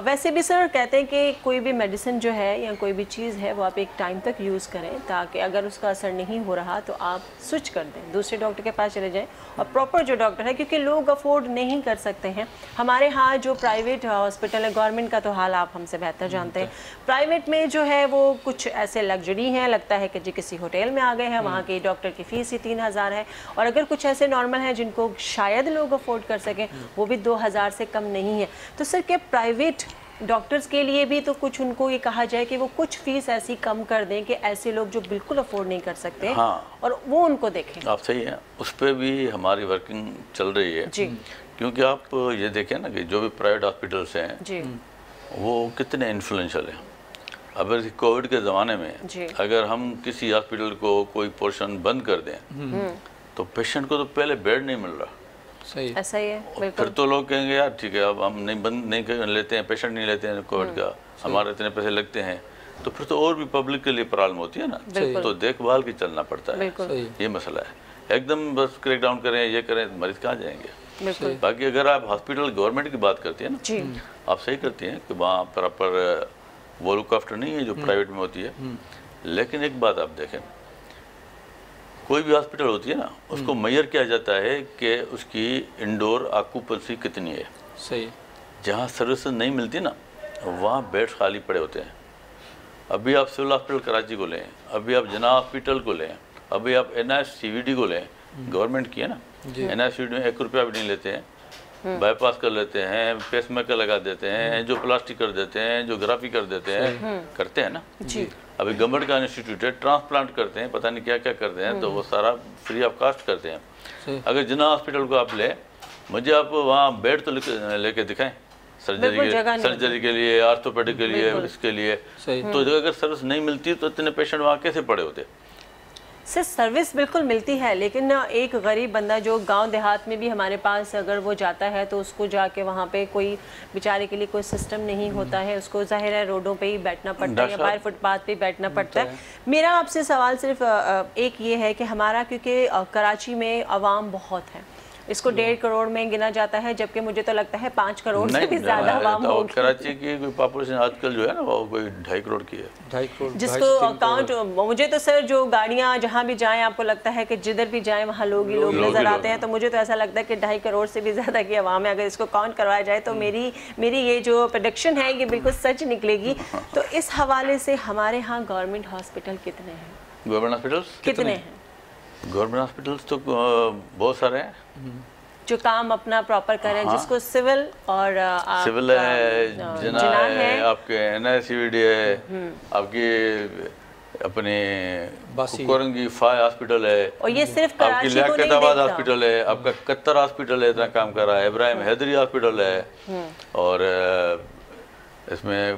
वैसे भी सर कहते हैं कि कोई भी मेडिसिन जो है या कोई भी चीज़ है वो आप एक टाइम तक यूज़ करें, ताकि अगर उसका असर नहीं हो रहा तो आप स्विच कर दें, दूसरे डॉक्टर के पास चले जाएं। और प्रॉपर जो डॉक्टर है, क्योंकि लोग अफोर्ड नहीं कर सकते हैं। हमारे यहाँ जो प्राइवेट हॉस्पिटल है, गवर्नमेंट का तो हाल आप हमसे बेहतर जानते हैं, प्राइवेट में जो है वो कुछ ऐसे लग्जरी हैं, लगता है कि जी किसी होटल में आ गए हैं, वहाँ के डॉक्टर की फ़ीस ही 3000 है। और अगर कुछ ऐसे नॉर्मल हैं जिनको शायद लोग अफोर्ड कर सकें, वो भी 2000 से कम नहीं है। तो सर क्या प्राइवेट डॉक्टर्स के लिए भी तो कुछ उनको ये कहा जाए कि वो कुछ फीस ऐसी कम कर दें कि ऐसे लोग जो बिल्कुल अफोर्ड नहीं कर सकते, हाँ, और वो उनको देखें? आप सही हैं, उस पर भी हमारी वर्किंग चल रही है जी। क्योंकि आप ये देखें ना कि जो भी प्राइवेट हॉस्पिटल्स हैं जी, वो कितने इन्फ्लुएंशियल हैं। अब कोविड के ज़माने में अगर हम किसी हॉस्पिटल को कोई पोर्शन बंद कर दें तो पेशेंट को तो पहले बेड नहीं मिल रहा। सही, ऐसा ही है, बिल्कुल। फिर तो लोग कहेंगे यार ठीक है, अब हम नहीं बंद नहीं लेते हैं, पेशेंट नहीं लेते हैं कोविड का, हमारे इतने पैसे लगते हैं, तो फिर तो और भी पब्लिक के लिए प्रॉब्लम होती है ना। तो देखभाल की चलना पड़ता है, ये मसला है। एकदम बस क्रैक डाउन करें, ये करें, मरीज कहाँ जाएंगे। बाकी अगर आप हॉस्पिटल गवर्नमेंट की बात करती है ना, आप सही करती हैं कि वहाँ प्रॉपर वो लुक आफ्टर नहीं है जो प्राइवेट में होती है। लेकिन एक बात आप देखें, कोई भी हॉस्पिटल होती है ना, उसको मेजर किया जाता है कि उसकी इंडोर ऑक्यूपेंसी कितनी है। सही। जहाँ सर्विस नहीं मिलती ना, वहाँ बेड्स खाली पड़े होते हैं। अभी आप सिविल हॉस्पिटल कराची को लें, अभी आप जना हॉस्पिटल को लें, अभी आप NICVD को लें, गवर्नमेंट की है ना, NICVD में 1 रुपया भी नहीं लेते हैं, बाईपास कर लेते हैं, पेसमेकर लगा देते हैं, एंजियोप्लास्टी कर देते हैं, एंजियोग्राफी कर देते हैं, करते हैं ना। अभी गवर्नमेंट का इंस्टीट्यूट है, ट्रांसप्लांट करते हैं, पता नहीं क्या क्या करते हैं, तो वो सारा फ्री ऑफ कास्ट करते हैं। अगर जिना हॉस्पिटल को आप ले, मुझे आप वहाँ बेड तो लेके दिखाएं सर्जरी के लिए, आर्थोपेडिक के लिए, इसके लिए। तो अगर सर्विस नहीं मिलती तो इतने पेशेंट वहाँ कैसे पड़े होते। सर सर्विस बिल्कुल मिलती है, लेकिन एक गरीब बंदा जो गांव देहात में भी हमारे पास अगर वो जाता है तो उसको जाके वहाँ पे कोई बेचारे के लिए कोई सिस्टम नहीं होता है, उसको जाहिर है रोडों पे ही बैठना पड़ता है या बाहर फुटपाथ पे बैठना पड़ता है। मेरा आपसे सवाल सिर्फ एक ये है कि हमारा, क्योंकि कराची में आवाम बहुत है, इसको 1.5 करोड़ में गिना जाता है, जबकि मुझे तो लगता है 5 करोड़ से भी ज्यादा आवाम होगी। कराची की कोई पॉपुलेशन आजकल जो है ना, वो कोई 2.5 करोड़ की है। 2.5 करोड़ जिसको अकाउंट, मुझे तो सर जो गाड़ियां जहां भी जाएं, आपको लगता है कि जिधर भी जाएं वहां लोग ही लोग नजर आते हैं, तो मुझे तो ऐसा लगता है कि 2.5 करोड़ से भी ज्यादा की आवाम है। अगर इसको काउंट करवाया जाए तो मेरी ये जो प्रेडिक्शन है ये बिल्कुल सच निकलेगी। तो इस हवाले से हमारे यहाँ गवर्नमेंट हॉस्पिटल कितने हैं? गवर्नमेंट हॉस्पिटल्स कितने हैं? गवर्नमेंट हॉस्पिटल्स तो बहुत सारे हैं जो काम अपना प्रॉपर करें, जिसको सिविल और सिविल है, जना है, आपके NICVD है, आपकी अपने कोरंगी फाय हॉस्पिटल है, और ये सिर्फ आपकी लियाकताबाद हॉस्पिटल है, आपका कत्तर हॉस्पिटल है, इतना काम कर रहा है, इब्राहिम हैदरी हॉस्पिटल है, और इसमें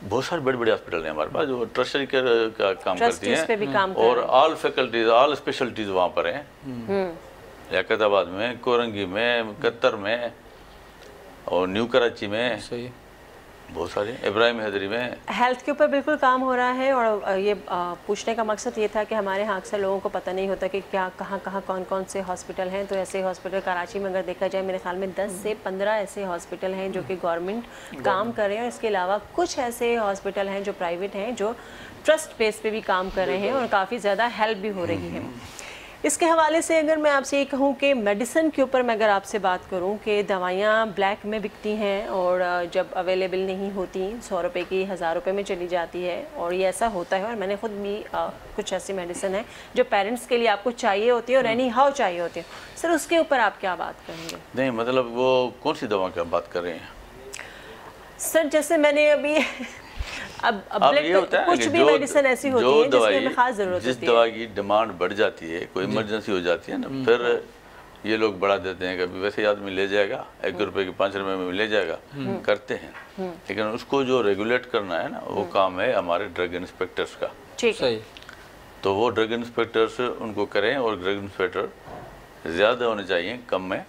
बहुत सारे बड़े बड़े हॉस्पिटल हैं हमारे पास जो ट्रस्टी केयर का काम करती हैं, और ऑल फैकल्टीज, ऑल स्पेशलिटीज वहाँ पर हैं, लियाकताबाद में, कोरंगी में, कत्तर में, और न्यू कराची में। सही, बहुत सारे, इब्राहिम हैदरी में। हेल्थ के ऊपर बिल्कुल काम हो रहा है। और ये पूछने का मकसद ये था कि हमारे यहाँ अक्सर लोगों को पता नहीं होता कि क्या कहाँ कौन कौन से हॉस्पिटल हैं। तो ऐसे हॉस्पिटल कराची में अगर देखा जाए, मेरे ख्याल में 10 से 15 ऐसे हॉस्पिटल हैं जो कि गवर्नमेंट काम कर रहे हैं, और इसके अलावा कुछ ऐसे हॉस्पिटल हैं जो प्राइवेट हैं, जो ट्रस्ट बेस पे भी काम कर रहे हैं और काफ़ी ज़्यादा हेल्प भी हो रही है। इसके हवाले से अगर मैं आपसे ये कहूँ कि मेडिसिन के ऊपर मैं अगर आपसे बात करूँ कि दवाइयाँ ब्लैक में बिकती हैं, और जब अवेलेबल नहीं होती 100 रुपये की 1000 रुपये में चली जाती है, और ये ऐसा होता है। और मैंने खुद भी कुछ ऐसी मेडिसिन है जो पेरेंट्स के लिए आपको चाहिए होती है और एनी हाउ चाहिए होती है। सर उसके ऊपर आप क्या बात करेंगे? नहीं, मतलब वो कौन सी दवा की आप बात कर रहे हैं? सर जैसे मैंने अभी अब ये होता है कुछ भी मेडिसिन ऐसी होती है जिसमें हमें खास जरूरत होती है। जिस दवा की डिमांड बढ़ जाती है, कोई इमरजेंसी हो जाती है ना, फिर ये लोग बढ़ा देते हैं। कभी वैसे आदमी ले जाएगा, 1 रुपए की 5 रुपए में ले जाएगा, करते हैं। लेकिन उसको जो रेगुलेट करना है ना, वो काम है हमारे ड्रग इंस्पेक्टर्स का। ठीक है। तो वो ड्रग इंस्पेक्टर्स उनको करें, और ड्रग इंस्पेक्टर ज़्यादा होने चाहिए, कम में।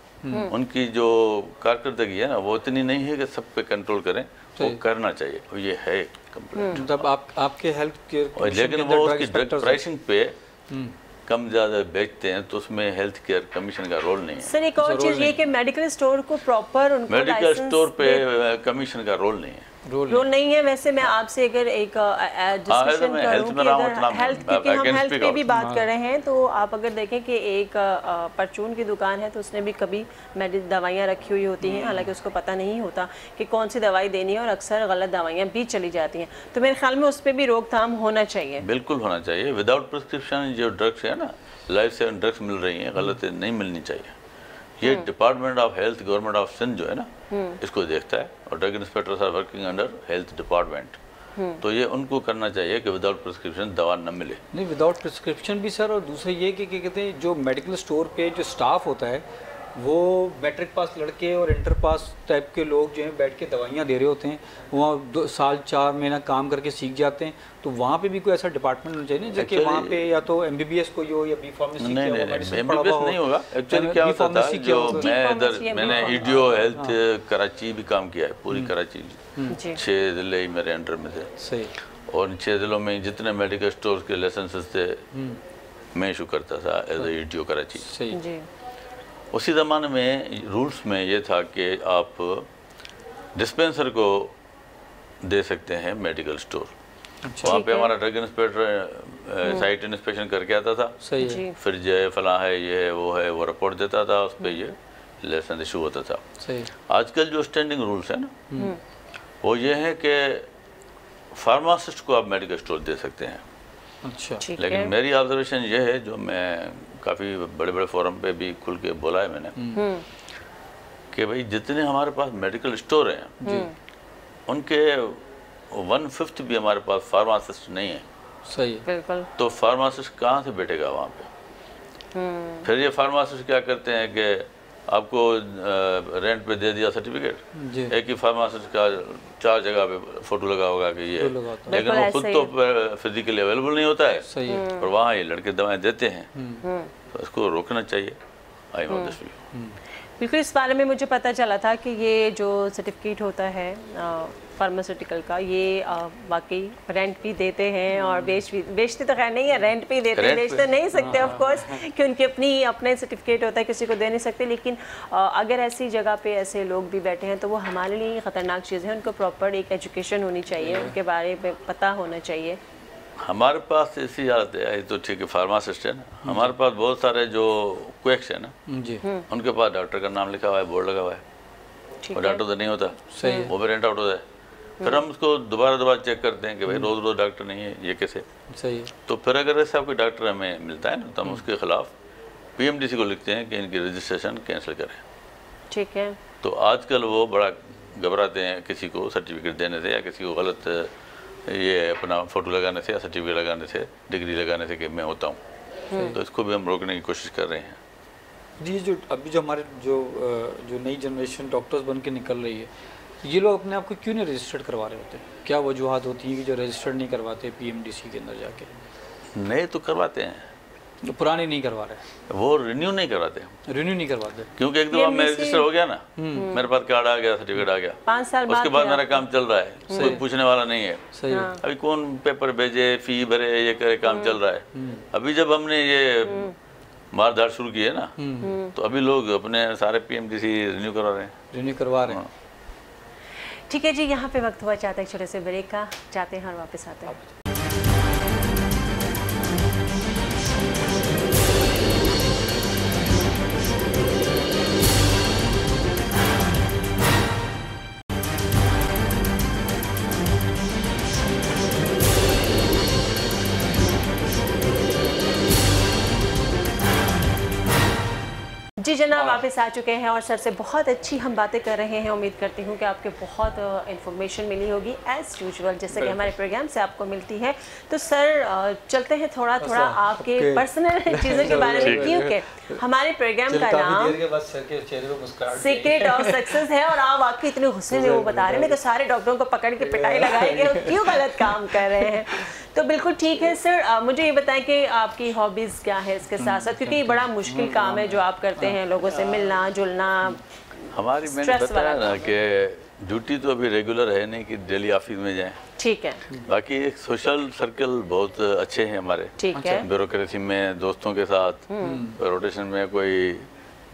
उनकी जो कारकर्दगी है ना वो इतनी नहीं है कि सब पे कंट्रोल करें, वो करना चाहिए, और ये है कंप्लेंट। मतलब आपके हेल्थ केयर, लेकिन वो उसकी ड्रग प्राइसिंग पे कम ज़्यादा बेचते हैं, तो उसमें हेल्थ केयर कमीशन का रोल नहीं है। सर एक और चीज़ ये कि मेडिकल स्टोर को प्रॉपर उनको मेडिकल स्टोर पे कमीशन का रोल नहीं है, रोल नहीं है। वैसे मैं आपसे अगर एक डिस्कशन करूं कि अगर हेल्थ, क्योंकि हम हेल्थ पे भी बात कर रहे हैं, तो आप अगर देखें कि एक परचून की दुकान है तो उसने भी कभी दवाइयाँ रखी हुई होती हैं, हालांकि उसको पता नहीं होता कि कौन सी दवाई देनी है, और अक्सर गलत दवाइयाँ भी चली जाती हैं। तो मेरे ख्याल में उस पर भी रोकथाम होना चाहिए। बिल्कुल होना चाहिए। विदाउट प्रिस्क्रिप्शन जो ड्रग्स है ना, लाइफ सेविंग ड्रग्स मिल रही हैं, गलत नहीं मिलनी चाहिए। ये department of health government of Sindh जो है ना, इसको देखता है, और drug inspectors are working under health department. तो ये उनको करना चाहिए कि विदाउट प्रिस्क्रिप्शन दवा न मिले। नहीं, विदाउट प्रिस्क्रिप्शन भी सर, और दूसरा ये कि क्या कहते हैं, जो मेडिकल स्टोर पे जो स्टाफ होता है वो मैट्रिक पास लड़के और इंटर पास टाइप के लोग जो हैं बैठ के दवाइयाँ दे रहे होते हैं, वहाँ 2 साल 4 महीना काम करके सीख जाते हैं। तो वहाँ पे भी कोई ऐसा डिपार्टमेंट होना चाहिए ना, जो कि वहाँ पे या तो MBBS कोई हो या B.Pharmacy नहीं होगा। एक्चुअली क्या होता था, जो मैं इधर मैंने EDO हेल्थ कराची भी काम किया है, पूरी कराची 6 ज़िले मेरे अंडर में थे। सही। और इन 6 ज़िलों में जितने मेडिकल स्टोर के लाइसेंसेस थे मैं इशू करता था एज ए EDO कराची। सही। उसी ज़माने में रूल्स में ये था कि आप डिस्पेंसर को दे सकते हैं मेडिकल स्टोर। वहाँ पे हमारा ड्रग इंस्पेक्टर साइट इंस्पेक्शन करके आता था। सही है। फिर जो है फलां है, ये है, वो रिपोर्ट देता था, उस पर ये लाइसेंस इशू होता था। सही। आजकल जो स्टैंडिंग रूल्स है ना, वो ये है कि फार्मासिस्ट को आप मेडिकल स्टोर दे सकते हैं। अच्छा। लेकिन मेरी ऑब्जर्वेशन ये है, जो मैं काफ़ी बड़े बड़े फोरम पे भी खुल के बोला है मैंने, कि भाई जितने हमारे पास मेडिकल स्टोर हैं उनके 1/5 भी हमारे पास फार्मासिस्ट नहीं है। सही। बिल्कुल। तो फार्मासिस्ट कहाँ से बैठेगा वहाँ पे? फिर ये फार्मासिस्ट क्या करते हैं कि आपको रेंट पे दे दिया सर्टिफिकेट, एक ही फार्मासिस्ट का 4 जगह पे फोटो लगा होगा कि ये, लेकिन वो खुद तो फिजिकली अवेलेबल नहीं होता है। सही है। और वहाँ ये लड़के दवाएं देते हैं, तो इसको रोकना चाहिए। I know this. बिल्कुल, इस बारे में मुझे पता चला था कि ये जो सर्टिफिकेट होता है फार्मास्यूटिकल का, ये वाकई रेंट भी देते हैं और बेचते तो खैर नहीं है, रेंट पे ही देते हैं, बेच तो नहीं सकते ऑफ कोर्स, कि उनके अपने सर्टिफिकेट होता है, किसी को दे नहीं सकते। लेकिन अगर ऐसी जगह पे ऐसे लोग भी बैठे हैं तो वो हमारे लिए ख़तरनाक चीज़ है। उनको प्रॉपर एक एजुकेशन होनी चाहिए, उनके बारे में पता होना चाहिए। हमारे पास ऐसी हालत है, तो ठीक है फार्मासिस्ट है ना, हमारे पास बहुत सारे जो क्वेक्स है ना जी, उनके पास डॉक्टर का नाम लिखा हुआ है, बोर्ड लगा हुआ है, और डॉक्टर तो नहीं होता, वो भी रेंट आउट होता है। फिर हम उसको दोबारा चेक करते हैं कि भाई रोज़ डॉक्टर नहीं है, ये कैसे? सही है। तो फिर अगर ऐसा कोई डॉक्टर हमें मिलता है ना, तो हम उसके खिलाफ PMDC को लिखते हैं कि इनकी रजिस्ट्रेशन कैंसिल करें। ठीक है। तो आजकल वो बड़ा घबराते हैं किसी को सर्टिफिकेट देने से, या किसी को गलत ये अपना फ़ोटो लगाने से या सर्टिफिकेट लगाने से, डिग्री लगाने से कि मैं होता हूँ। तो इसको भी हम रोकने की कोशिश कर रहे हैं। जी, जो अभी जो हमारे जो नई जनरेशन डॉक्टर्स बन के निकल रही है, ये लोग अपने आप को क्यों नहीं रजिस्टर्ड करवा रहे होते? क्या वजूहत होती हैं कि जो रजिस्टर्ड नहीं करवाते PMDC के अंदर जाके? नए तो करवाते हैं, तो पुराने नहीं करवा रहे, वो रिन्यू नहीं करवाते, रिन्यू नहीं करवाते, क्योंकि एक दफ़ा मैं रजिस्टर हो गया ना, मेरे पास कार्ड आ गया, सर्टिफिकेट आ गया, 5 साल उसके बाद मेरा काम चल रहा है, कोई पूछने वाला नहीं है। सही है। अभी कौन पेपर भेजे, फ़ी भरे, ये करे, काम चल रहा है। अभी जब हमने ये मारधाड़ शुरू की है ना, तो अभी लोग अपने सारे PMDC रिन्यू करवा रहे हैं, रिन्यू करवा रहे हैं। ठीक है जी, यहाँ पे वक्त हुआ चाहता है छोटे से ब्रेक का, जाते हैं और वापस आते हैं। जी जनाब, वापस आ चुके हैं और सर से बहुत अच्छी हम बातें कर रहे हैं। उम्मीद करती हूँ कि आपके बहुत इन्फॉर्मेशन मिली होगी एज़ यूजुअल, जैसे कि हमारे प्रोग्राम से आपको मिलती है। तो सर चलते हैं थोड़ा आपके पर्सनल चीज़ों के बारे में, क्योंकि हमारे प्रोग्राम का नाम सीक्रेट ऑफ सक्सेस है और आप वाकई इतने गुस्से में वो बता रहे हैं कि सारे डॉक्टरों को पकड़ के पिटाई लगाएंगे और क्यों गलत काम कर रहे हैं। तो बिल्कुल ठीक है सर। मुझे ये बताएं कि आपकी हॉबीज़ क्या है इसके साथ साथ, क्योंकि ये बड़ा मुश्किल काम है जो आप करते हैं, लोगों से मिलना जुलना। हमारी मैंने बताया ना कि ड्यूटी तो अभी रेगुलर है नहीं कि डेली ऑफिस में जाएं। ठीक है। बाकी एक सोशल सर्कल बहुत अच्छे हैं हमारे। ठीक है। ब्यूरोक्रेसी में दोस्तों के साथ, रोटेशन में कोई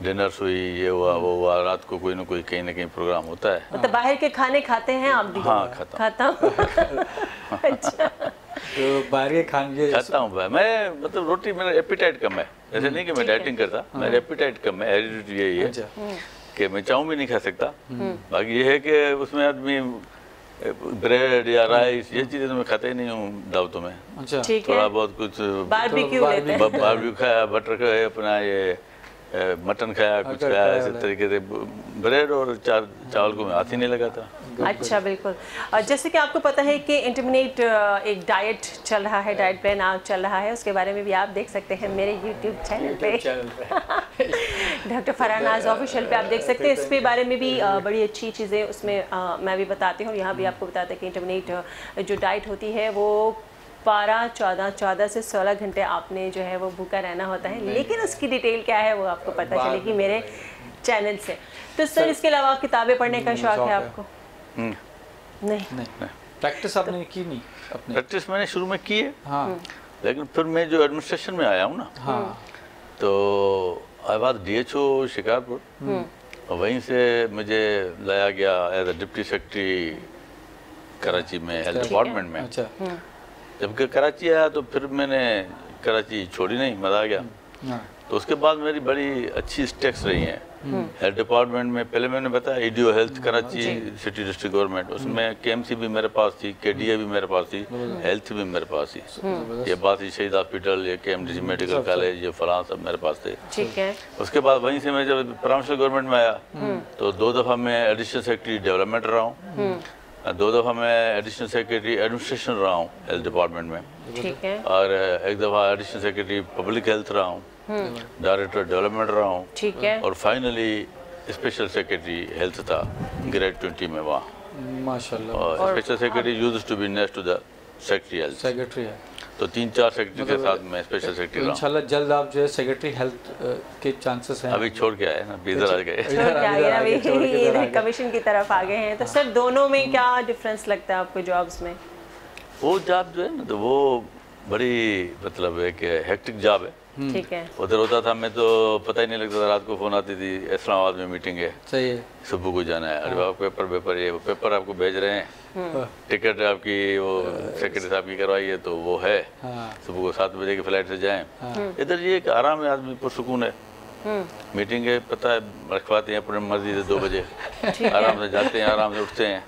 डिनर्स हुई, ये हुआ वो हुआ, रात को कोई ना कोई कहीं ना कहीं प्रोग्राम होता है। मतलब बाहर के खाने खाते हैं आप भी? हाँ, खाता हूँ। अच्छा, तो बाहर के खाने खाता हूँ भाई मैं, मतलब रोटी, मेरा एपिटाइट कम है। ऐसे नहीं कि मैं डाइटिंग करता, मेरा एपिटाइट कम है। हेरिडिटी यही है कि मैं चाहूँ भी नहीं खा सकता। बाकी ये है कि उसमें आदमी ब्रेड या राइस ये चीज़ें तो मैं खाता ही नहीं हूँ दावतों में। अच्छा, थोड़ा बहुत कुछ बारबेक्यू लेते हैं। बारबेक्यू खाया, बटर खाया, अपना ये मटन खाया, कुछ खाया, ऐसे तरीके से। ब्रेड और चावल को मैं हाथ ही नहीं लगाता। अच्छा, बिल्कुल। और जैसे कि आपको पता है कि इंटरमिनेट एक डाइट चल रहा है, डाइट प्लान आज चल रहा है, उसके बारे में भी आप देख सकते हैं मेरे यूट्यूब चैनल पे डॉक्टर फरहानाज ऑफिशियल पे आप देख सकते हैं। इसके बारे में भी बड़ी अच्छी चीज़ें उसमें मैं भी बताती हूँ। यहाँ भी आपको बताते हैं कि इंटरमिनेट जो डाइट होती है वो 14 से 16 घंटे आपने जो है वो भूखा रहना होता है, लेकिन उसकी डिटेल क्या है वो आपको पता चलेगी मेरे चैनल से। तो सर, इसके अलावा किताबें पढ़ने का शौक है आपको? नहीं। प्रैक्टिस आपने की नहीं? प्रैक्टिस मैंने शुरू में की है, हाँ। लेकिन फिर मैं जो एडमिनिस्ट्रेशन में आया हूँ ना, हाँ। तो आई वाज DHO शिकारपुर, और वहीं से मुझे लाया गया as a deputy secretary Karachi में, हेल्थ डिपार्टमेंट में। अच्छा। जब कराची आया तो फिर मैंने कराची छोड़ी नहीं, मज़ा आ गया। तो उसके बाद मेरी बड़ी अच्छी स्टेक्स रही हैं हेल्थ डिपार्टमेंट में। पहले मैंने बताया EDO health Karachi city district government, उसमें KMC भी मेरे पास थी, KDA भी मेरे पास थी, हेल्थ भी मेरे पास थी। ये बात ही शहीद हॉस्पिटल, ये KMDC मेडिकल कॉलेज, ये फलां सब मेरे पास थे। ठीक है। उसके बाद वहीं से मैं जब परामर्श गवर्नमेंट में आया तो 2 दफ़ा मैं एडिशनल सेक्रेटरी डेवलपमेंट रहा हूँ, 2 दफ़ा मैं एडिशनल सेक्रेटरी एडमिनिस्ट्रेशन रहा हूँ हेल्थ डिपार्टमेंट में, ठीक है। और 1 दफ़ा एडिशनल सेक्रेटरी पब्लिक हेल्थ रहा हूँ, डायरेक्टर डेवलपमेंट रहा हूँ, ठीक है। और फाइनली स्पेशल सेक्रेटरी हेल्थ था ग्रेड 20 में वहाँ, माशाल्लाह। और special secretary used to be next to the secretary health. Secretary है तो 3-4 सेक्रेटरी के साथ मैं स्पेशल सेक्रेटरी रहा हूँ। इंशाल्लाह जल्द आप जो है सेक्रेटरी हेल्थ के चांसेस हैं। अभी छोड़ के आए ना, इधर आ गए, इधर कमीशन की तरफ आ गए हैं। तो सर, दोनों में क्या डिफरेंस लगता है आपको जॉब्स में? वो जॉब जो है ना, तो वो बड़ी मतलब एक हेक्टिक जॉब है। ठीक है। उधर होता था मैं तो पता ही नहीं लगता था, रात को फ़ोन आती थी इस्लामाबाद में मीटिंग है, सही है, सुबह को जाना है, अरे बाबा पेपर ये वो पेपर आपको भेज रहे हैं, टिकट आपकी वो सेक्रेटरी साहब की करवाई है तो वो है, सुबह को 7 बजे की फ्लाइट से जाएं। इधर ये एक आराम है, आदमी पुरसुकून है। मीटिंग है, पता है, रखवाते हैं अपनी मर्जी से 2 बजे, आराम से जाते हैं, आराम से उठते हैं,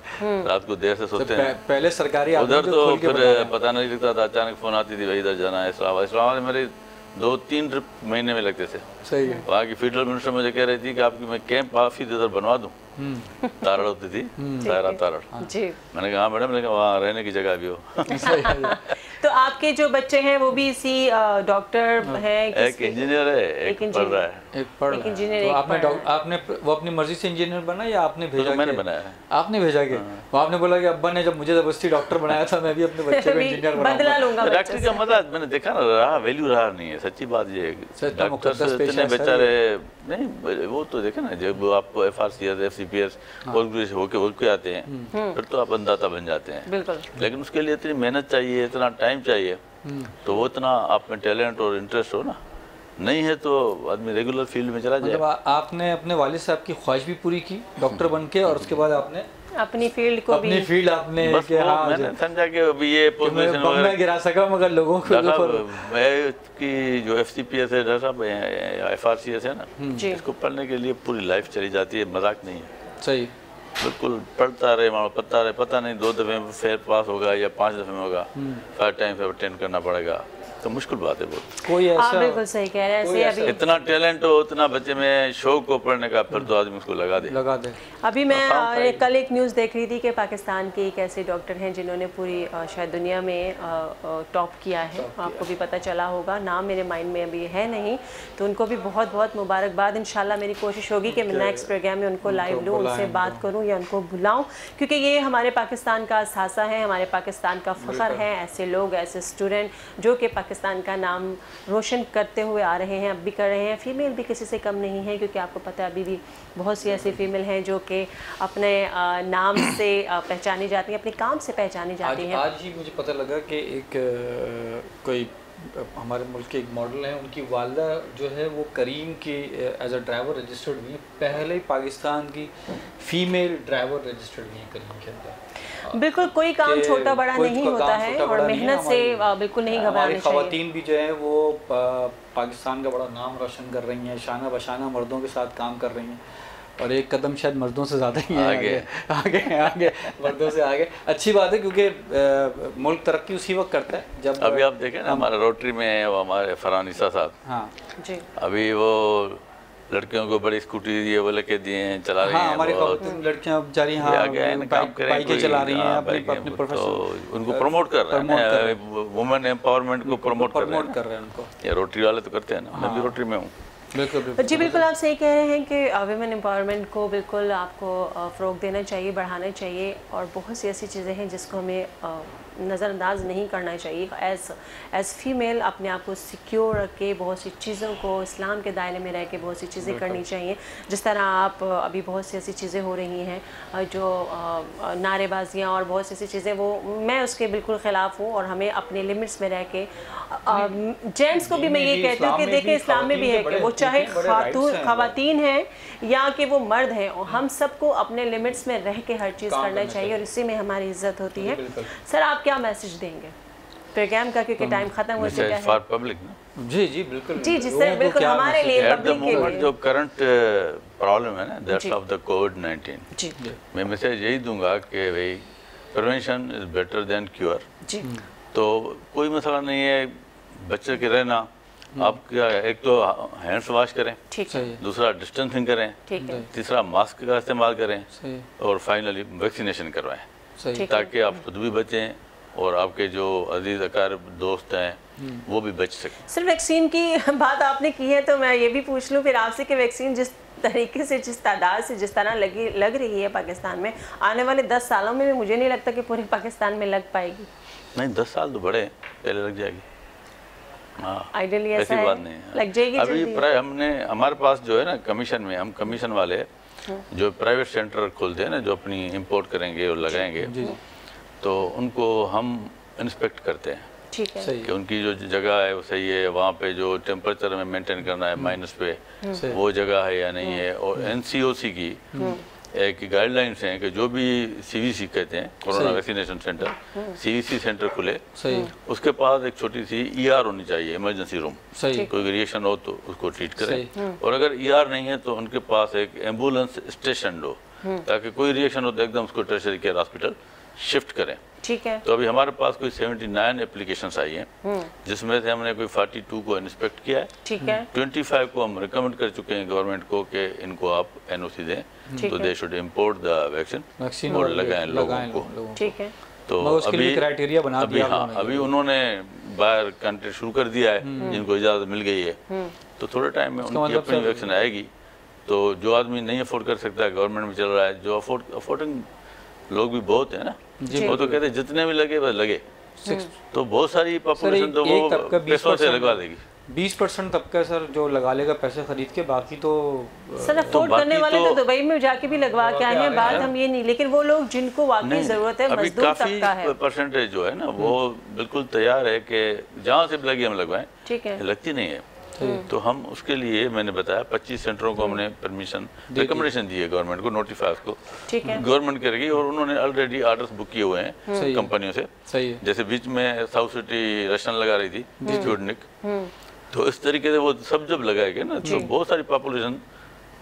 रात को देर से सोते हैं। पहले सरकारी उधर तो फिर पता नहीं लगता था, अचानक फ़ोन आती थी भाई इधर जाना है इस्लामाबाद। मेरे 2-3 ट्रिप महीने में लगते थे। सही है। वहाँ की फेडरल मिनिस्टर मुझे कह रही थी कि आपकी मैं कैंप ऑफिस इधर बनवा दूँ, तारड़ होती थी, तारड़। मैंने कहा हाँ मैडम, मैंने कहा वहाँ रहने की जगह भी हो। तो आपके जो बच्चे हैं वो भी इसी डॉक्टर हैं? एक इंजीनियर है, एक पढ़ रहा है, एक पढ़ रहा है। तो आपने वो अपनी मर्जी से इंजीनियर बना या आपने भेजा? तो मैंने बनाया है। आपने भेजा के? वो आपने बोला कि अब्बा ने जब मुझे जबरदस्ती डॉक्टर बनाया था, मैं भी अपने बच्चे को इंजीनियर बदला लूंगा। डॉक्टर का मजा मैंने देखा ना, रहा वैल्यू रहा नहीं है, सच्ची बात ये है। डॉक्टर इतने बेचारे नहीं, वो तो देखे ना, जब आप FRCS FCPS होके आते हैं फिर तो आप अन्नदाता बन जाते हैं, लेकिन उसके लिए इतनी मेहनत चाहिए, इतना टाइम चाहिए, तो वो इतना आप में टैलेंट और इंटरेस्ट हो ना, नहीं है तो आदमी रेगुलर फील्ड में चला जाए। मतलब आपने अपने वालिद साहब की ख्वाहिश भी पूरी की डॉक्टर बन के, और उसके बाद आपने अपनी फील्ड को अपनी फील्ड आपने मैंने समझा कि अभी ये पोजीशन वगैरह गिरा सका, मगर लोगों को मैं की जो FCPS है, FRCS है ना, इसको पढ़ने के लिए पूरी लाइफ चली जाती है, मजाक नहीं है। सही, बिल्कुल पढ़ता रहे, पता नहीं 2 दफ़े में फेयर पास होगा या 5 दफ़े में होगा, 5 टाइम अटेंड करना पड़ेगा, तो मुश्किल बात है बहुत। कोई आप ऐसा बिल्कुल सही कह रहे हैं। ऐसे अभी इतना टैलेंट हो, उतना बच्चे में शौक हो पढ़ने का, फिर तो आदमी उसको लगा दे। अभी मैं कल एक न्यूज़ देख रही थी कि पाकिस्तान के एक ऐसे डॉक्टर हैं जिन्होंने पूरी शायद दुनिया में टॉप किया है। आपको भी पता चला होगा, नाम मेरे माइंड में अभी है नहीं, तो उनको भी बहुत बहुत मुबारकबाद। इंशाल्लाह मेरी कोशिश होगी कि मैं नेक्स्ट प्रोग्राम में उनको लाइव लूँ, उनसे बात करूँ या उनको बुलाऊँ, क्योंकि ये हमारे पाकिस्तान का असासा है, हमारे पाकिस्तान का फ़ख्र है। ऐसे लोग, ऐसे स्टूडेंट जो कि पाकिस्तान का नाम रोशन करते हुए आ रहे हैं, अब भी कर रहे हैं। फ़ीमेल भी किसी से कम नहीं है, क्योंकि आपको पता है अभी भी बहुत सी ऐसी फ़ीमेल हैं जो कि अपने नाम से पहचानी जाती हैं, अपने काम से पहचानी जाती हैं। आज ही मुझे पता लगा कि एक कोई हमारे मुल्क के एक मॉडल हैं, उनकी वालदा जो है वो करीम की एज अ ड्राइवर रजिस्टर्ड हुई है। पहले पाकिस्तान की फ़ीमेल ड्राइवर रजिस्टर्ड हुई है करीम के अंदर। बिल्कुल, कोई काम छोटा बड़ा नहीं होता है और मेहनत से बिल्कुल नहीं घबराना चाहिए। ख़वातीन भी जो है वो पाकिस्तान का बड़ा नाम रोशन कर रही हैं, शाना बशाना मर्दों के साथ काम कर रही हैं, और एक कदम शायद मर्दों से ज़्यादा ही आगे मर्दों से आगे। अच्छी बात है, क्योंकि मुल्क तरक्की उसी वक्त करता है जब अभी आप देखें ना, हमारा रोटरी में है वो हमारे फरहानिसा साहब। हाँ जी, अभी वो लड़कियों को बड़ी स्कूटी दिए, वो लेके दिए हैं, चला रही हैं। हमारी लड़कियां बेचारी बाइकें चला रही हैं, अपने प्रोफेशन उनको प्रमोट कर रहे हैं, वुमेन एम्पावरमेंट को प्रमोट कर रहे हैं उनको। ये रोटरी वाले तो करते हैं ना, मैं भी रोटरी में हूँ। जी बिल्कुल, आप सही कह रहे हैं कि वुमेन एम्पावरमेंट को बिल्कुल आपको फ़रोग देना चाहिए, बढ़ाना चाहिए, और बहुत सी ऐसी चीज़ें हैं जिसको हमें नज़रअंदाज नहीं करना चाहिए। एज़ फीमेल अपने आप को सिक्योर रख के बहुत सी चीज़ों को इस्लाम के दायरे में रह के बहुत सी चीज़ें करनी चाहिए। जिस तरह आप अभी बहुत सी ऐसी चीज़ें हो रही हैं जो नारेबाजियाँ और बहुत सी ऐसी चीज़ें, वो मैं उसके बिल्कुल ख़िलाफ़ हूँ, और हमें अपने लिमिट्स में रह के जेंट्स को भी मैं ये कहती हूँ कि देखिए इस्लाम में भी है कि वो चाहे ख़वातीन हैं या कि वो मर्द हैं, और हम सबको अपने लिमिट्स में रह के हर चीज़ करना चाहिए, और इसी में हमारी इज्जत होती है। सर, आप क्या मैसेज देंगे प्रोग्राम का, क्योंकि टाइम खत्म हो चुका है। फॉर पब्लिक ना, जी बिल्कुल, जी सर, बिल्कुल हमारे लिए, पब्लिक के लिए जो करंट प्रॉब्लम है ना, दैट्स ऑफ द कोविड-19। जी, मैं मैसेज यही दूंगा कि भाई prevention is better than cure. जी, तो कोई मसला नहीं है बच्चे के रहना। आप क्या, एक तो हैंड्स वॉश करें, ठीक है, दूसरा डिस्टेंसिंग करें, ठीक है, तीसरा मास्क का इस्तेमाल करें, और फाइनली वैक्सीनेशन करवाएं, ताकि आप खुद भी बचें और आपके जो अजीज अकारब दोस्त हैं वो भी बच सकें। सर, वैक्सीन की बात आपने की है तो मैं ये भी पूछ लूँ फिर आपसे कि वैक्सीन जिस तरीके से, जिस तादाद से, जिस तरह लग रही है पाकिस्तान में, आने वाले 10 सालों में भी मुझे नहीं लगता कि पूरे पाकिस्तान में लग पाएगी। नहीं, 10 साल तो बड़े, पहले लग जाएगी। हाँ, आइडियली ऐसी बात नहीं है, लग जाएगी अभी हमने हमारे पास जो है ना कमीशन में, हम कमीशन वाले जो प्राइवेट सेंटर खोलते हैं ना, जो अपनी इंपोर्ट करेंगे और लगाएंगे, तो उनको हम इंस्पेक्ट करते हैं, ठीक है, कि उनकी जो जगह है वो सही है, वहाँ पे जो टेम्परेचर में मेंटेन करना है माइनस पे, वो जगह है या नहीं है। और NCOC की एक गाइडलाइंस हैं कि जो भी CVC कहते हैं, corona vaccination centre, CVC centre खुले, उसके पास एक छोटी सी ER होनी चाहिए, इमरजेंसी रूम। कोई रिएक्शन हो तो उसको ट्रीट करें, और अगर ER नहीं है तो उनके पास एक एम्बुलेंस स्टेशन हो, ताकि कोई रिएक्शन हो तो एकदम उसको टर्शरी केयर हॉस्पिटल शिफ्ट करें। ठीक है, तो अभी हमारे पास कोई 79 एप्लीकेशंस आई हैं, जिसमें से हमने कोई 42 को इंस्पेक्ट किया है, ठीक है, 25 को हम रिकमेंड कर चुके हैं गवर्नमेंट को कि इनको आप NOC दें, तो they should import the vaccine और लगाएं लोगों को। ठीक है, तो अभी क्राइटेरिया बना दिया, अभी उन्होंने बाहर कंट्री शुरू कर दिया है, जिनको इजाज़त मिल गई है, तो थोड़े टाइम में उनकी अपनी वैक्सीन आएगी। तो जो आदमी नहीं अफोर्ड कर सकता है, गवर्नमेंट में चल रहा है, जो अफोर्डिंग लोग भी बहुत है ना, वो तो कहते हैं जितने भी लगे बस लगे, तो बहुत सारी पॉपुलेशन तो वो पैसों से लगवा देगी। 20% तबका सर जो लगा लेगा पैसे खरीद के, बाकी तो सर अफोर्ड करने वाले तो दुबई में जाके भी लगवा के आए हैं, बात हम ये नहीं, लेकिन वो लोग जिनको वाकई जरूरत है, मजदूर तबका है, परसेंटेज जो है ना वो बिल्कुल तैयार है कि जहाँ से भी लगी हम लगवाएं, ठीक है, लगती नहीं है। तो हम उसके लिए, मैंने बताया 25 सेंटरों को हमने परमिशन, रिकमेंडेशन दी है गवर्नमेंट को, नोटिफाई को, ठीक है, गवर्नमेंट करेगी, और उन्होंने ऑलरेडी ऑर्डर्स बुक किए हुए हैं कंपनियों से। सही है, जैसे बीच में साउथ सिटी रशन लगा रही थी स्पुतनिक, तो इस तरीके से वो सब जब लगाएंगे ना तो बहुत सारी पॉपुलेशन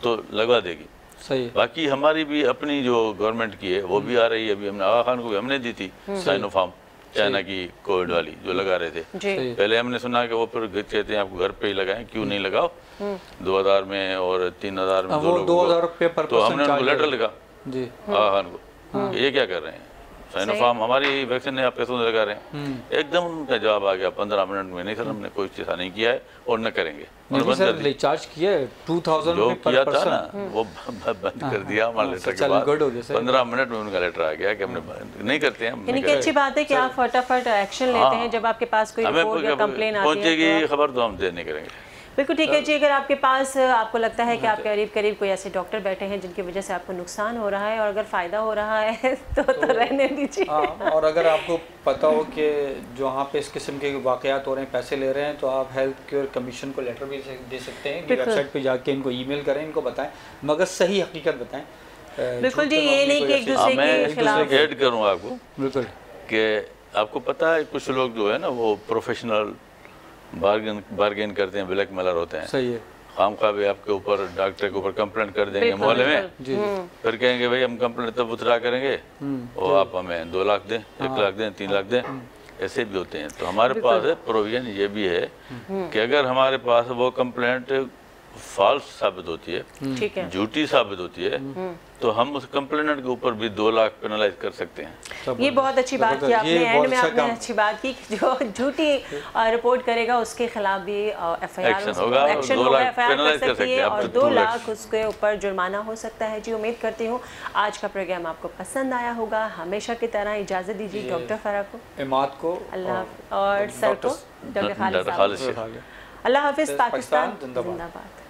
तो लगवा देगी। सही है। बाकी हमारी भी अपनी जो गवर्नमेंट की है वो भी आ रही है, अभी हमने आगा खान को भी हमने दी थी साइनोफार्म, चाइना की कोविड वाली जो लगा रहे थे। जी। पहले हमने सुना कि वो फिर कहते हैं आपको घर पे ही लगाएं, क्यों नहीं लगाओ 2000 में और 3000 में वो 2000 रुपये पर तो हमने उनको लेटर लिखा जी खान को, ये क्या कर रहे हैं, साइनोफार्म हमारी वैक्सीन है आप पैसों से लगा रहे हैं। एकदम उनका जवाब आ गया 15 मिनट में, नहीं सर हमने कोई ऐसा नहीं किया है और न करेंगे। नहीं सर रिचार्ज किया है 2000 जो रुपये किया पर था पर्सन। ना वो बंद कर दिया हमारे लेटर के चलो, बाद। good हो गया सर। 15 मिनट में उनका लेटर आ गया कि हमने नहीं करते हैं, हम यानी नहीं कि अच्छी बात है कि आप फटाफट एक्शन लेते हैं जब आपके पास कोई हमें रिपोर्ट या कंप्लेन आती है। पहुंचेगी खबर तो हम दे नहीं करेंगे। बिल्कुल ठीक है जी। अगर आपके पास आपको लगता है कि आप करीब करीब कोई ऐसे डॉक्टर बैठे हैं जिनकी वजह से आपको नुकसान हो रहा है और अगर फ़ायदा हो रहा है तो रहने दीजिए। हाँ, और अगर आपको पता हो कि जो वहाँ पे इस किस्म के वाक़यात हो रहे हैं, पैसे ले रहे हैं, तो आप हेल्थ केयर कमीशन को लेटर भी दे सकते हैं। वेबसाइट पे जाके इनको ईमेल करें, इनको बताएं, मगर सही हकीकत बताएं। बिल्कुल जी, ये नहीं कि एक दूसरे के खिलाफ। ऐड करूँ आपको बिल्कुल कि आपको पता है कुछ लोग जो है ना वो प्रोफेशनल बार्गेन करते हैं, ब्लैक मेलर होते हैं। सही है। खामखा भी आपके ऊपर डॉक्टर के ऊपर कंप्लेंट कर देंगे मोहल्ले में, फिर कहेंगे भाई हम कंप्लेंट तब उतरा करेंगे और आप हमें 2 लाख दें, 1 लाख दें, 3 लाख दें, ऐसे भी होते हैं। तो हमारे पास है प्रोविजन ये भी है कि अगर हमारे पास वो कंप्लेंट फॉल्स साबित होती है, झूठी साबित होती है, तो हम उस कंप्लेनेंट के ऊपर भी 2 लाख पेनलाइज कर सकते हैं। ये बहुत अच्छी बात की आपने, एंड में आपने अच्छी बात की कि जो झूठी रिपोर्ट करेगा उसके खिलाफ भी एफआईआर होगा, एक्शन होगा, एफआईआर कर सकती है और 2 लाख उसके ऊपर जुर्माना हो सकता है। जी उम्मीद करती हूँ आज का प्रोग्राम आपको पसंद आया होगा। हमेशा की तरह इजाज़त दीजिए डॉक्टर फराह को, इमाद को, अल्लाह और सर को, डॉक्टर खालिद साहब। खालिद। अल्लाह हाफिज़। पाकिस्तान जिंदाबाद।